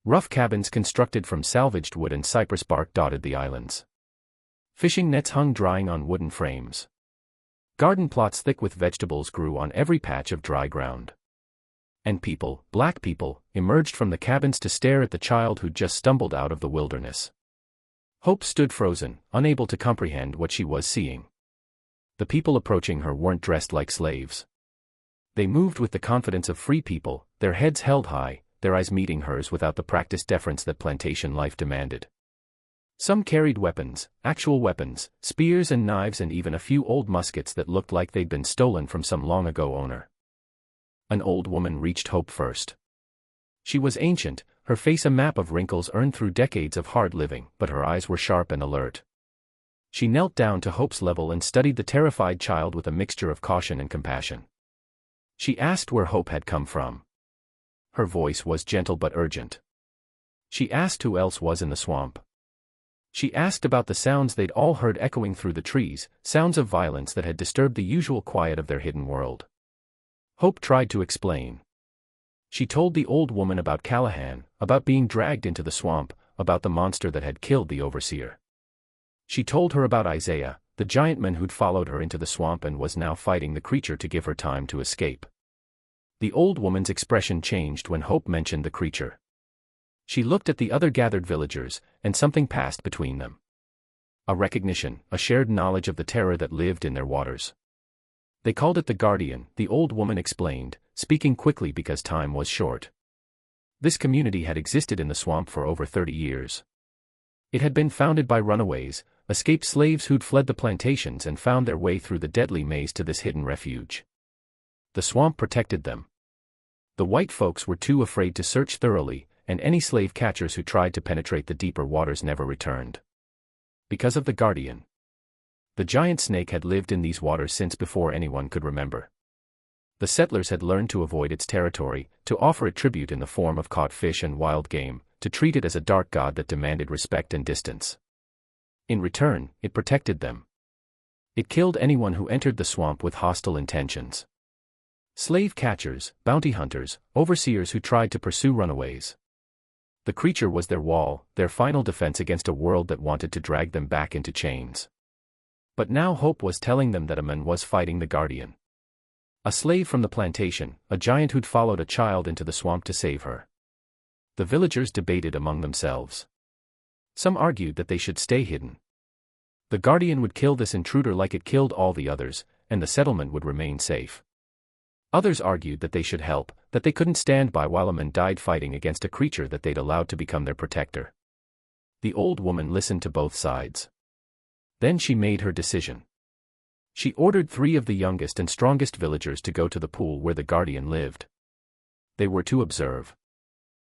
Rough cabins constructed from salvaged wood and cypress bark dotted the islands. Fishing nets hung drying on wooden frames. Garden plots thick with vegetables grew on every patch of dry ground. And people, black people, emerged from the cabins to stare at the child who'd just stumbled out of the wilderness. Hope stood frozen, unable to comprehend what she was seeing. The people approaching her weren't dressed like slaves. They moved with the confidence of free people, their heads held high, their eyes meeting hers without the practiced deference that plantation life demanded. Some carried weapons, actual weapons, spears and knives, and even a few old muskets that looked like they'd been stolen from some long-ago owner. An old woman reached Hope first. She was ancient, her face a map of wrinkles earned through decades of hard living, but her eyes were sharp and alert. She knelt down to Hope's level and studied the terrified child with a mixture of caution and compassion. She asked where Hope had come from. Her voice was gentle but urgent. She asked who else was in the swamp. She asked about the sounds they'd all heard echoing through the trees, sounds of violence that had disturbed the usual quiet of their hidden world. Hope tried to explain. She told the old woman about Callahan, about being dragged into the swamp, about the monster that had killed the overseer. She told her about Isaiah, the giant man who'd followed her into the swamp and was now fighting the creature to give her time to escape. The old woman's expression changed when Hope mentioned the creature. She looked at the other gathered villagers, and something passed between them. A recognition, a shared knowledge of the terror that lived in their waters. They called it the Guardian, the old woman explained, speaking quickly because time was short. This community had existed in the swamp for over 30 years. It had been founded by runaways, escaped slaves who'd fled the plantations and found their way through the deadly maze to this hidden refuge. The swamp protected them. The white folks were too afraid to search thoroughly, and any slave catchers who tried to penetrate the deeper waters never returned. Because of the Guardian. The giant snake had lived in these waters since before anyone could remember. The settlers had learned to avoid its territory, to offer it tribute in the form of caught fish and wild game, to treat it as a dark god that demanded respect and distance. In return, it protected them. It killed anyone who entered the swamp with hostile intentions. Slave catchers, bounty hunters, overseers who tried to pursue runaways. The creature was their wall, their final defense against a world that wanted to drag them back into chains. But now Hope was telling them that a man was fighting the Guardian. A slave from the plantation, a giant who'd followed a child into the swamp to save her. The villagers debated among themselves. Some argued that they should stay hidden. The Guardian would kill this intruder like it killed all the others, and the settlement would remain safe. Others argued that they should help, that they couldn't stand by while a man died fighting against a creature that they'd allowed to become their protector. The old woman listened to both sides. Then she made her decision. She ordered 3 of the youngest and strongest villagers to go to the pool where the Guardian lived. They were to observe.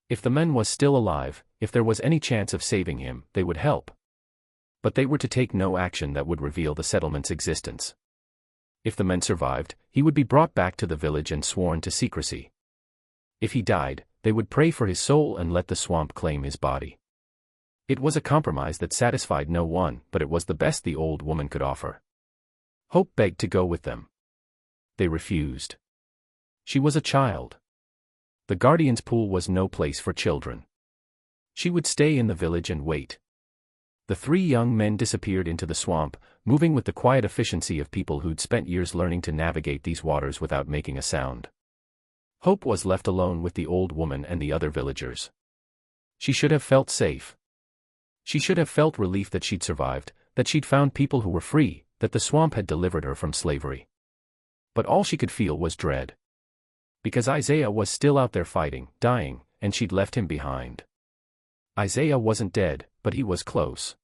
If the man was still alive, if there was any chance of saving him, they would help. But they were to take no action that would reveal the settlement's existence. If the man survived, he would be brought back to the village and sworn to secrecy. If he died, they would pray for his soul and let the swamp claim his body. It was a compromise that satisfied no one, but it was the best the old woman could offer. Hope begged to go with them. They refused. She was a child. The Guardian's pool was no place for children. She would stay in the village and wait. The 3 young men disappeared into the swamp, moving with the quiet efficiency of people who'd spent years learning to navigate these waters without making a sound. Hope was left alone with the old woman and the other villagers. She should have felt safe. She should have felt relief that she'd survived, that she'd found people who were free, that the swamp had delivered her from slavery. But all she could feel was dread. Because Isaiah was still out there fighting, dying, and she'd left him behind. Isaiah wasn't dead, but he was close.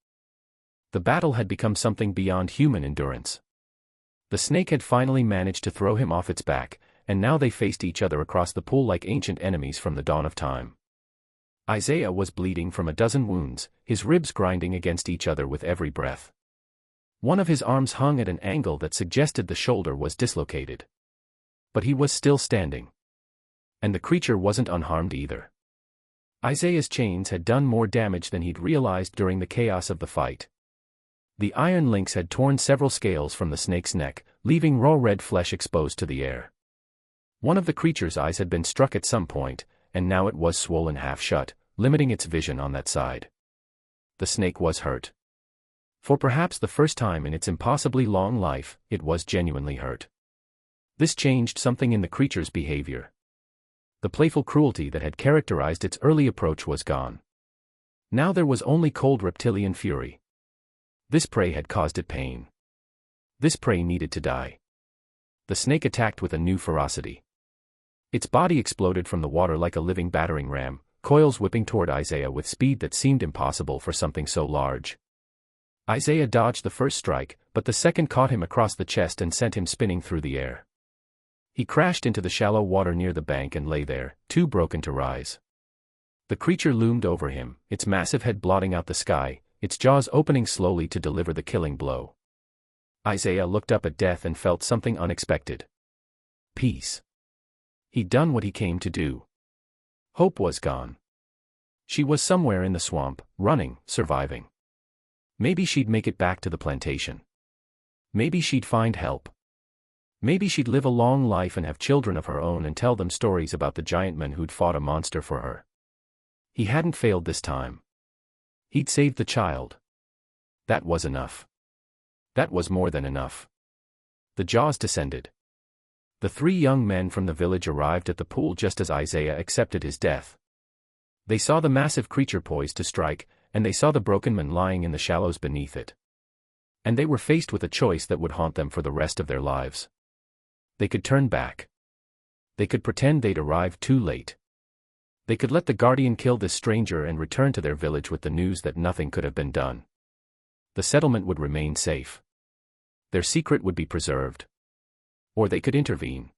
The battle had become something beyond human endurance. The snake had finally managed to throw him off its back, and now they faced each other across the pool like ancient enemies from the dawn of time. Isaiah was bleeding from a dozen wounds, his ribs grinding against each other with every breath. One of his arms hung at an angle that suggested the shoulder was dislocated. But he was still standing. And the creature wasn't unharmed either. Isaiah's chains had done more damage than he'd realized during the chaos of the fight. The iron links had torn several scales from the snake's neck, leaving raw red flesh exposed to the air. One of the creature's eyes had been struck at some point, and now it was swollen half shut, limiting its vision on that side. The snake was hurt. For perhaps the first time in its impossibly long life, it was genuinely hurt. This changed something in the creature's behavior. The playful cruelty that had characterized its early approach was gone. Now there was only cold reptilian fury. This prey had caused it pain. This prey needed to die. The snake attacked with a new ferocity. Its body exploded from the water like a living battering ram, coils whipping toward Isaiah with speed that seemed impossible for something so large. Isaiah dodged the first strike, but the second caught him across the chest and sent him spinning through the air. He crashed into the shallow water near the bank and lay there, too broken to rise. The creature loomed over him, its massive head blotting out the sky, its jaws opening slowly to deliver the killing blow. Isaiah looked up at death and felt something unexpected. Peace. He'd done what he came to do. Hope was gone. She was somewhere in the swamp, running, surviving. Maybe she'd make it back to the plantation. Maybe she'd find help. Maybe she'd live a long life and have children of her own and tell them stories about the giant men who'd fought a monster for her. He hadn't failed this time. He'd saved the child. That was enough. That was more than enough. The jaws descended. The 3 young men from the village arrived at the pool just as Isaiah accepted his death. They saw the massive creature poised to strike, and they saw the broken man lying in the shallows beneath it. And they were faced with a choice that would haunt them for the rest of their lives. They could turn back. They could pretend they'd arrived too late. They could let the guardian kill this stranger and return to their village with the news that nothing could have been done. The settlement would remain safe. Their secret would be preserved. Or they could intervene.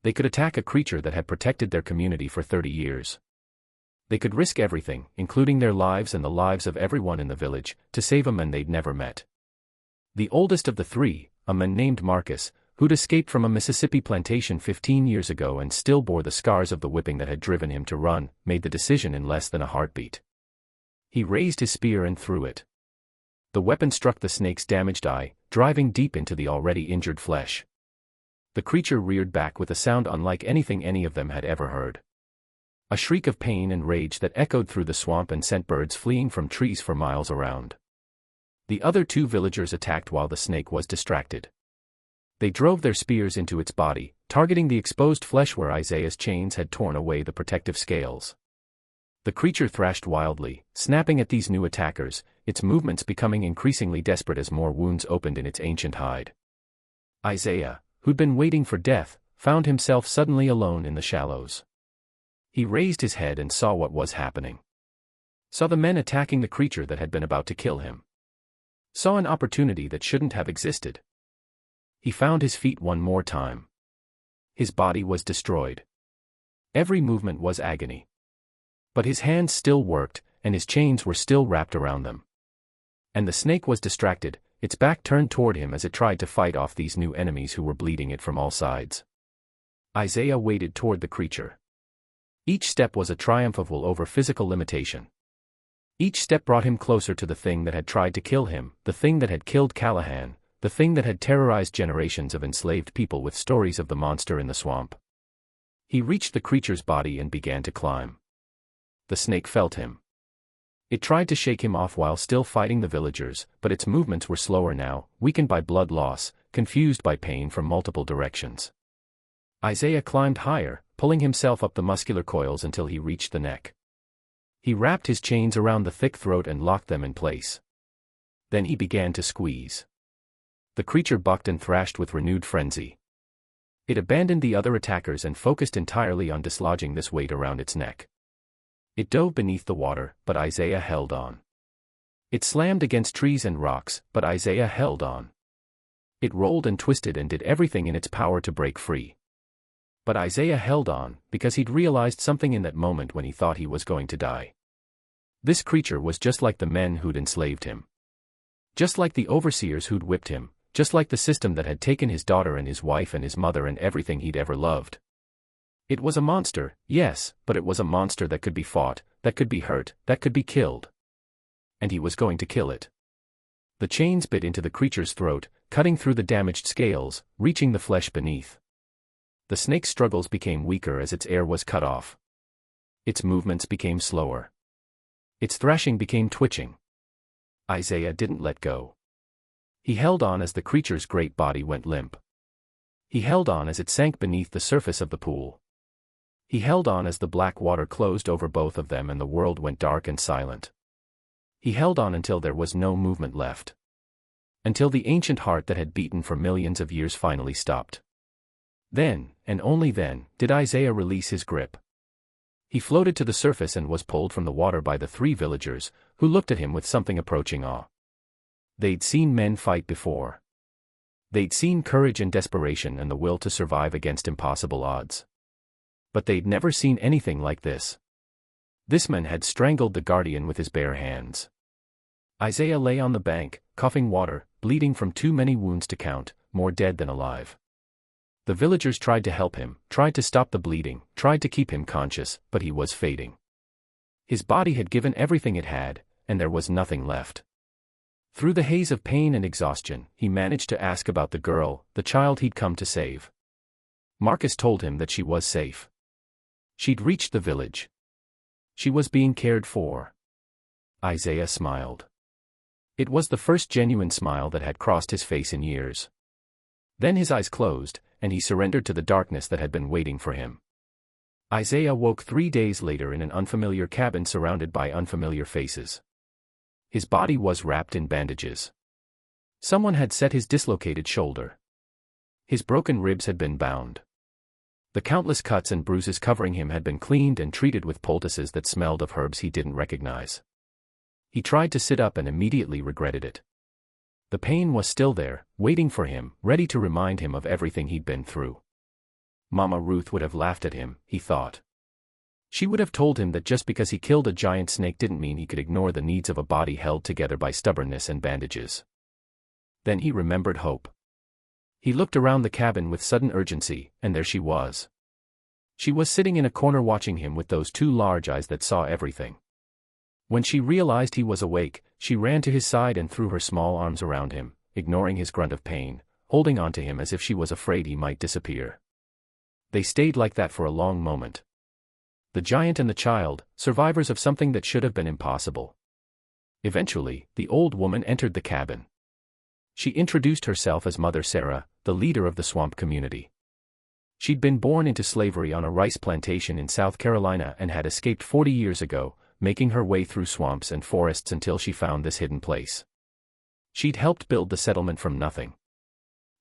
They could attack a creature that had protected their community for 30 years. They could risk everything, including their lives and the lives of everyone in the village, to save a man they'd never met. The oldest of the 3, a man named Marcus, who'd escaped from a Mississippi plantation 15 years ago and still bore the scars of the whipping that had driven him to run, made the decision in less than a heartbeat. He raised his spear and threw it. The weapon struck the snake's damaged eye, driving deep into the already injured flesh. The creature reared back with a sound unlike anything any of them had ever heard. A shriek of pain and rage that echoed through the swamp and sent birds fleeing from trees for miles around. The other 2 villagers attacked while the snake was distracted. They drove their spears into its body, targeting the exposed flesh where Isaiah's chains had torn away the protective scales. The creature thrashed wildly, snapping at these new attackers, its movements becoming increasingly desperate as more wounds opened in its ancient hide. Isaiah, who'd been waiting for death, found himself suddenly alone in the shallows. He raised his head and saw what was happening. Saw the men attacking the creature that had been about to kill him. Saw an opportunity that shouldn't have existed. He found his feet one more time. His body was destroyed. Every movement was agony. But his hands still worked, and his chains were still wrapped around them. And the snake was distracted, its back turned toward him as it tried to fight off these new enemies who were bleeding it from all sides. Isaiah waded toward the creature. Each step was a triumph of will over physical limitation. Each step brought him closer to the thing that had tried to kill him, the thing that had killed Callahan, the thing that had terrorized generations of enslaved people with stories of the monster in the swamp. He reached the creature's body and began to climb. The snake felt him. It tried to shake him off while still fighting the villagers, but its movements were slower now, weakened by blood loss, confused by pain from multiple directions. Isaiah climbed higher, pulling himself up the muscular coils until he reached the neck. He wrapped his chains around the thick throat and locked them in place. Then he began to squeeze. The creature bucked and thrashed with renewed frenzy. It abandoned the other attackers and focused entirely on dislodging this weight around its neck. It dove beneath the water, but Isaiah held on. It slammed against trees and rocks, but Isaiah held on. It rolled and twisted and did everything in its power to break free. But Isaiah held on, because he'd realized something in that moment when he thought he was going to die. This creature was just like the men who'd enslaved him. Just like the overseers who'd whipped him, just like the system that had taken his daughter and his wife and his mother and everything he'd ever loved. It was a monster, yes, but it was a monster that could be fought, that could be hurt, that could be killed. And he was going to kill it. The chains bit into the creature's throat, cutting through the damaged scales, reaching the flesh beneath. The snake's struggles became weaker as its air was cut off. Its movements became slower. Its thrashing became twitching. Isaiah didn't let go. He held on as the creature's great body went limp. He held on as it sank beneath the surface of the pool. He held on as the black water closed over both of them and the world went dark and silent. He held on until there was no movement left. Until the ancient heart that had beaten for millions of years finally stopped. Then, and only then, did Isaiah release his grip. He floated to the surface and was pulled from the water by the three villagers, who looked at him with something approaching awe. They'd seen men fight before. They'd seen courage and desperation and the will to survive against impossible odds. But they'd never seen anything like this. This man had strangled the guardian with his bare hands. Isaiah lay on the bank, coughing water, bleeding from too many wounds to count, more dead than alive. The villagers tried to help him, tried to stop the bleeding, tried to keep him conscious, but he was fading. His body had given everything it had, and there was nothing left. Through the haze of pain and exhaustion, he managed to ask about the girl, the child he'd come to save. Marcus told him that she was safe. She'd reached the village. She was being cared for. Isaiah smiled. It was the first genuine smile that had crossed his face in years. Then his eyes closed, and he surrendered to the darkness that had been waiting for him. Isaiah woke 3 days later in an unfamiliar cabin surrounded by unfamiliar faces. His body was wrapped in bandages. Someone had set his dislocated shoulder. His broken ribs had been bound. The countless cuts and bruises covering him had been cleaned and treated with poultices that smelled of herbs he didn't recognize. He tried to sit up and immediately regretted it. The pain was still there, waiting for him, ready to remind him of everything he'd been through. Mama Ruth would have laughed at him, he thought. She would have told him that just because he killed a giant snake didn't mean he could ignore the needs of a body held together by stubbornness and bandages. Then he remembered Hope. He looked around the cabin with sudden urgency, and there she was. She was sitting in a corner watching him with those two large eyes that saw everything. When she realized he was awake, she ran to his side and threw her small arms around him, ignoring his grunt of pain, holding on to him as if she was afraid he might disappear. They stayed like that for a long moment. The giant and the child, survivors of something that should have been impossible. Eventually, the old woman entered the cabin. She introduced herself as Mother Sarah, the leader of the swamp community. She'd been born into slavery on a rice plantation in South Carolina and had escaped 40 years ago, making her way through swamps and forests until she found this hidden place. She'd helped build the settlement from nothing.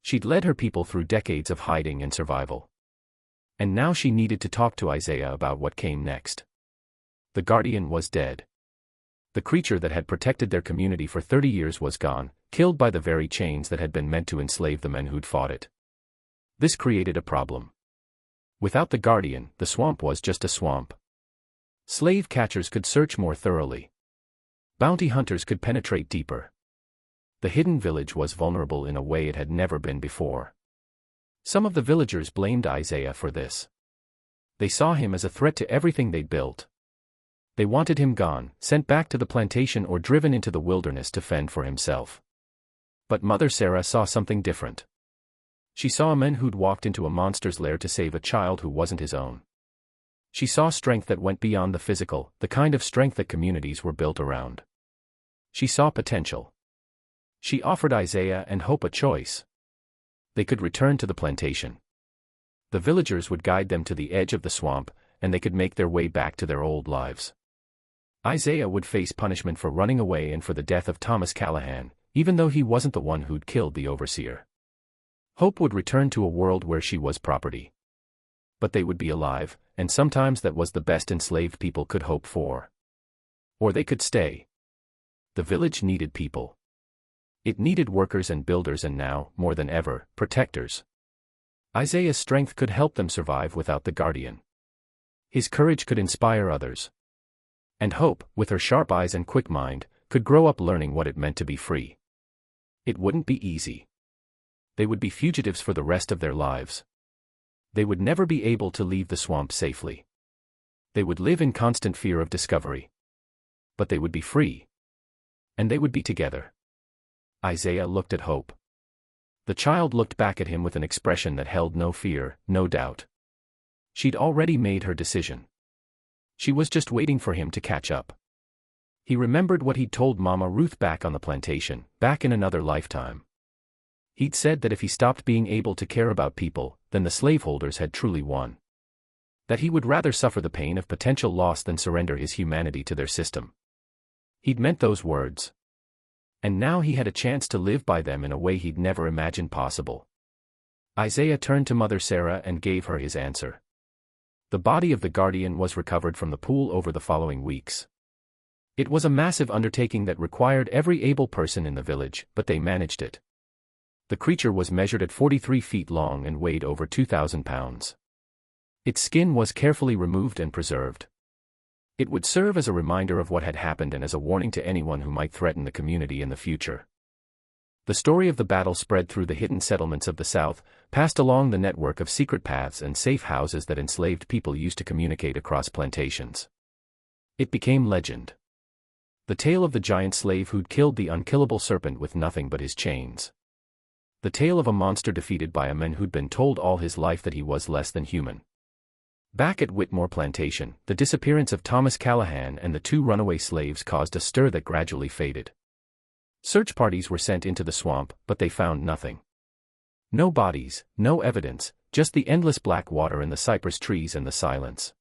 She'd led her people through decades of hiding and survival. And now she needed to talk to Isaiah about what came next. The guardian was dead. The creature that had protected their community for 30 years was gone, killed by the very chains that had been meant to enslave the men who'd fought it. This created a problem. Without the guardian, the swamp was just a swamp. Slave catchers could search more thoroughly. Bounty hunters could penetrate deeper. The hidden village was vulnerable in a way it had never been before. Some of the villagers blamed Isaiah for this. They saw him as a threat to everything they'd built. They wanted him gone, sent back to the plantation or driven into the wilderness to fend for himself. But Mother Sarah saw something different. She saw a man who'd walked into a monster's lair to save a child who wasn't his own. She saw strength that went beyond the physical, the kind of strength that communities were built around. She saw potential. She offered Isaiah and Hope a choice. They could return to the plantation. The villagers would guide them to the edge of the swamp, and they could make their way back to their old lives. Isaiah would face punishment for running away and for the death of Thomas Callahan, even though he wasn't the one who'd killed the overseer. Hope would return to a world where she was property. But they would be alive, and sometimes that was the best enslaved people could hope for. Or they could stay. The village needed people. It needed workers and builders and now, more than ever, protectors. Isaiah's strength could help them survive without the guardian. His courage could inspire others. And Hope, with her sharp eyes and quick mind, could grow up learning what it meant to be free. It wouldn't be easy. They would be fugitives for the rest of their lives. They would never be able to leave the swamp safely. They would live in constant fear of discovery. But they would be free. And they would be together. Isaiah looked at Hope. The child looked back at him with an expression that held no fear, no doubt. She'd already made her decision. She was just waiting for him to catch up. He remembered what he'd told Mama Ruth back on the plantation, back in another lifetime. He'd said that if he stopped being able to care about people, then the slaveholders had truly won. That he would rather suffer the pain of potential loss than surrender his humanity to their system. He'd meant those words. And now he had a chance to live by them in a way he'd never imagined possible. Isaiah turned to Mother Sarah and gave her his answer. The body of the guardian was recovered from the pool over the following weeks. It was a massive undertaking that required every able person in the village, but they managed it. The creature was measured at 43 feet long and weighed over 2,000 pounds. Its skin was carefully removed and preserved. It would serve as a reminder of what had happened and as a warning to anyone who might threaten the community in the future. The story of the battle spread through the hidden settlements of the South, passed along the network of secret paths and safe houses that enslaved people used to communicate across plantations. It became legend. The tale of the giant slave who'd killed the unkillable serpent with nothing but his chains. The tale of a monster defeated by a man who'd been told all his life that he was less than human. Back at Whitmore Plantation, the disappearance of Thomas Callahan and the 2 runaway slaves caused a stir that gradually faded. Search parties were sent into the swamp, but they found nothing. No bodies, no evidence, just the endless black water and the cypress trees and the silence.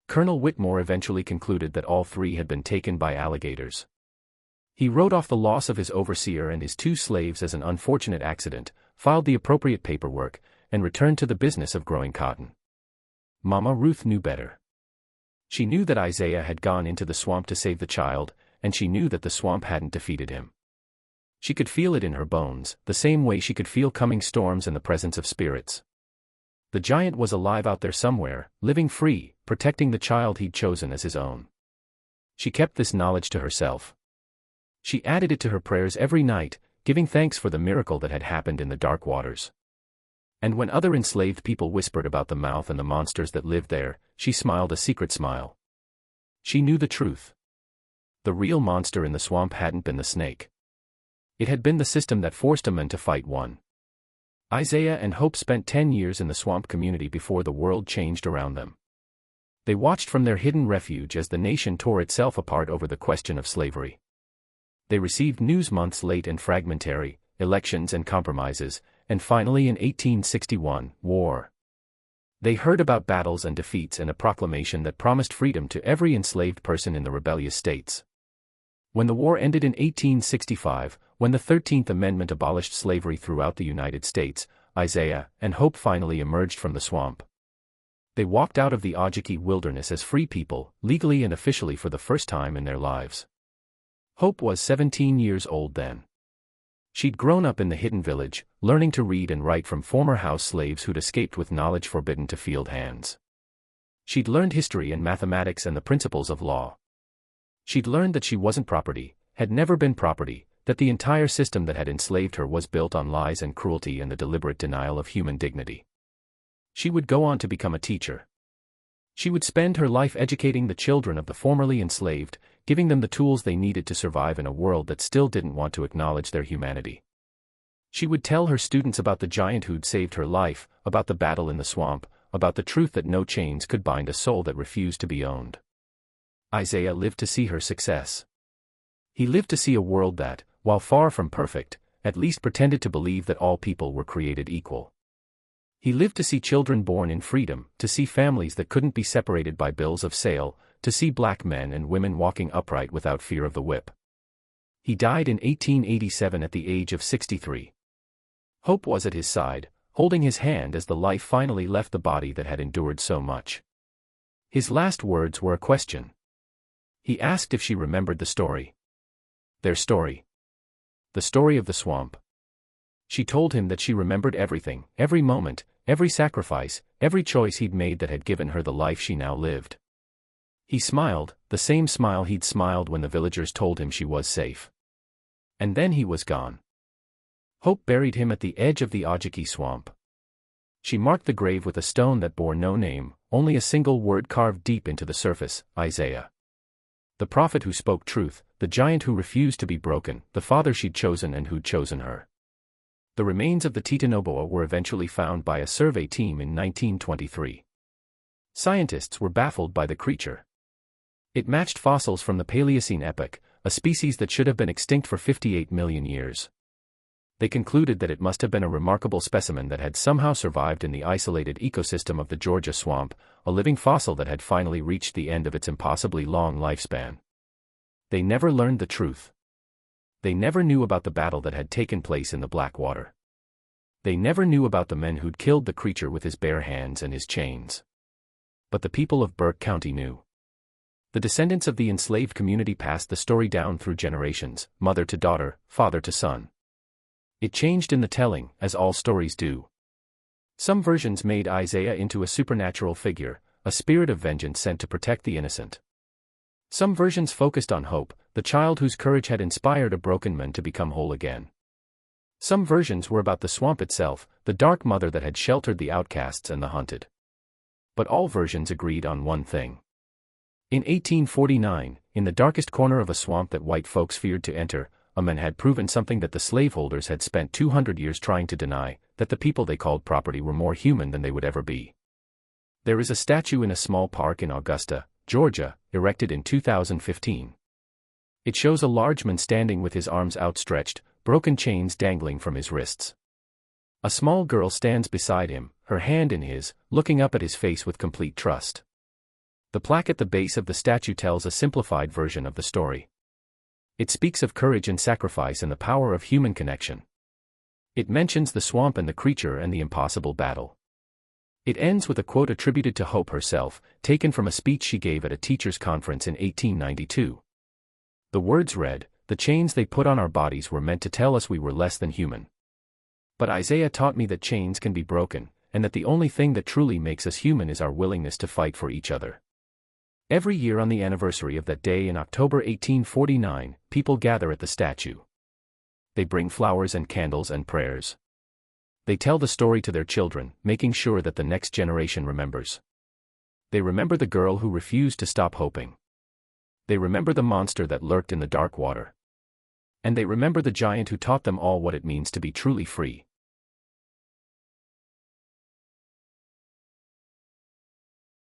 Colonel Whitmore eventually concluded that all 3 had been taken by alligators. He wrote off the loss of his overseer and his 2 slaves as an unfortunate accident, filed the appropriate paperwork, and returned to the business of growing cotton. Mama Ruth knew better. She knew that Isaiah had gone into the swamp to save the child, and she knew that the swamp hadn't defeated him. She could feel it in her bones, the same way she could feel coming storms and the presence of spirits. The giant was alive out there somewhere, living free, protecting the child he'd chosen as his own. She kept this knowledge to herself. She added it to her prayers every night, giving thanks for the miracle that had happened in the dark waters. And when other enslaved people whispered about the mouth and the monsters that lived there, she smiled a secret smile. She knew the truth. The real monster in the swamp hadn't been the snake. It had been the system that forced a man to fight one. Isaiah and Hope spent 10 years in the swamp community before the world changed around them. They watched from their hidden refuge as the nation tore itself apart over the question of slavery. They received news months late and fragmentary, elections and compromises, and finally in 1861, war. They heard about battles and defeats and a proclamation that promised freedom to every enslaved person in the rebellious states. When the war ended in 1865, when the 13th Amendment abolished slavery throughout the United States, Isaiah and Hope finally emerged from the swamp. They walked out of the Ojiki wilderness as free people, legally and officially for the first time in their lives. Hope was 17 years old then. She'd grown up in the hidden village, learning to read and write from former house slaves who'd escaped with knowledge forbidden to field hands. She'd learned history and mathematics and the principles of law. She'd learned that she wasn't property, had never been property, that the entire system that had enslaved her was built on lies and cruelty and the deliberate denial of human dignity. She would go on to become a teacher. She would spend her life educating the children of the formerly enslaved, giving them the tools they needed to survive in a world that still didn't want to acknowledge their humanity. She would tell her students about the giant who'd saved her life, about the battle in the swamp, about the truth that no chains could bind a soul that refused to be owned. Isaiah lived to see her success. He lived to see a world that, while far from perfect, at least pretended to believe that all people were created equal. He lived to see children born in freedom, to see families that couldn't be separated by bills of sale, to see black men and women walking upright without fear of the whip. He died in 1887 at the age of 63. Hope was at his side, holding his hand as the life finally left the body that had endured so much. His last words were a question. He asked if she remembered the story. Their story. The story of the swamp. She told him that she remembered everything, every moment, every sacrifice, every choice he'd made that had given her the life she now lived. He smiled, the same smile he'd smiled when the villagers told him she was safe. And then he was gone. Hope buried him at the edge of the Ojiki swamp. She marked the grave with a stone that bore no name, only a single word carved deep into the surface, Isaiah. The prophet who spoke truth, the giant who refused to be broken, the father she'd chosen and who'd chosen her. The remains of the Titanoboa were eventually found by a survey team in 1923. Scientists were baffled by the creature. It matched fossils from the Paleocene epoch, a species that should have been extinct for 58 million years. They concluded that it must have been a remarkable specimen that had somehow survived in the isolated ecosystem of the Georgia swamp, a living fossil that had finally reached the end of its impossibly long lifespan. They never learned the truth. They never knew about the battle that had taken place in the Blackwater. They never knew about the men who'd killed the creature with his bare hands and his chains. But the people of Burke County knew. The descendants of the enslaved community passed the story down through generations, mother to daughter, father to son. It changed in the telling, as all stories do. Some versions made Isaiah into a supernatural figure, a spirit of vengeance sent to protect the innocent. Some versions focused on Hope, the child whose courage had inspired a broken man to become whole again. Some versions were about the swamp itself, the dark mother that had sheltered the outcasts and the hunted. But all versions agreed on one thing. In 1849, in the darkest corner of a swamp that white folks feared to enter, a man had proven something that the slaveholders had spent 200 years trying to deny, that the people they called property were more human than they would ever be. There is a statue in a small park in Augusta, Georgia, erected in 2015. It shows a large man standing with his arms outstretched, broken chains dangling from his wrists. A small girl stands beside him, her hand in his, looking up at his face with complete trust. The plaque at the base of the statue tells a simplified version of the story. It speaks of courage and sacrifice and the power of human connection. It mentions the swamp and the creature and the impossible battle. It ends with a quote attributed to Hope herself, taken from a speech she gave at a teachers' conference in 1892. The words read, "The chains they put on our bodies were meant to tell us we were less than human. But Isaiah taught me that chains can be broken, and that the only thing that truly makes us human is our willingness to fight for each other." Every year on the anniversary of that day in October 1849, people gather at the statue. They bring flowers and candles and prayers. They tell the story to their children, making sure that the next generation remembers. They remember the girl who refused to stop hoping. They remember the monster that lurked in the dark water. And they remember the giant who taught them all what it means to be truly free.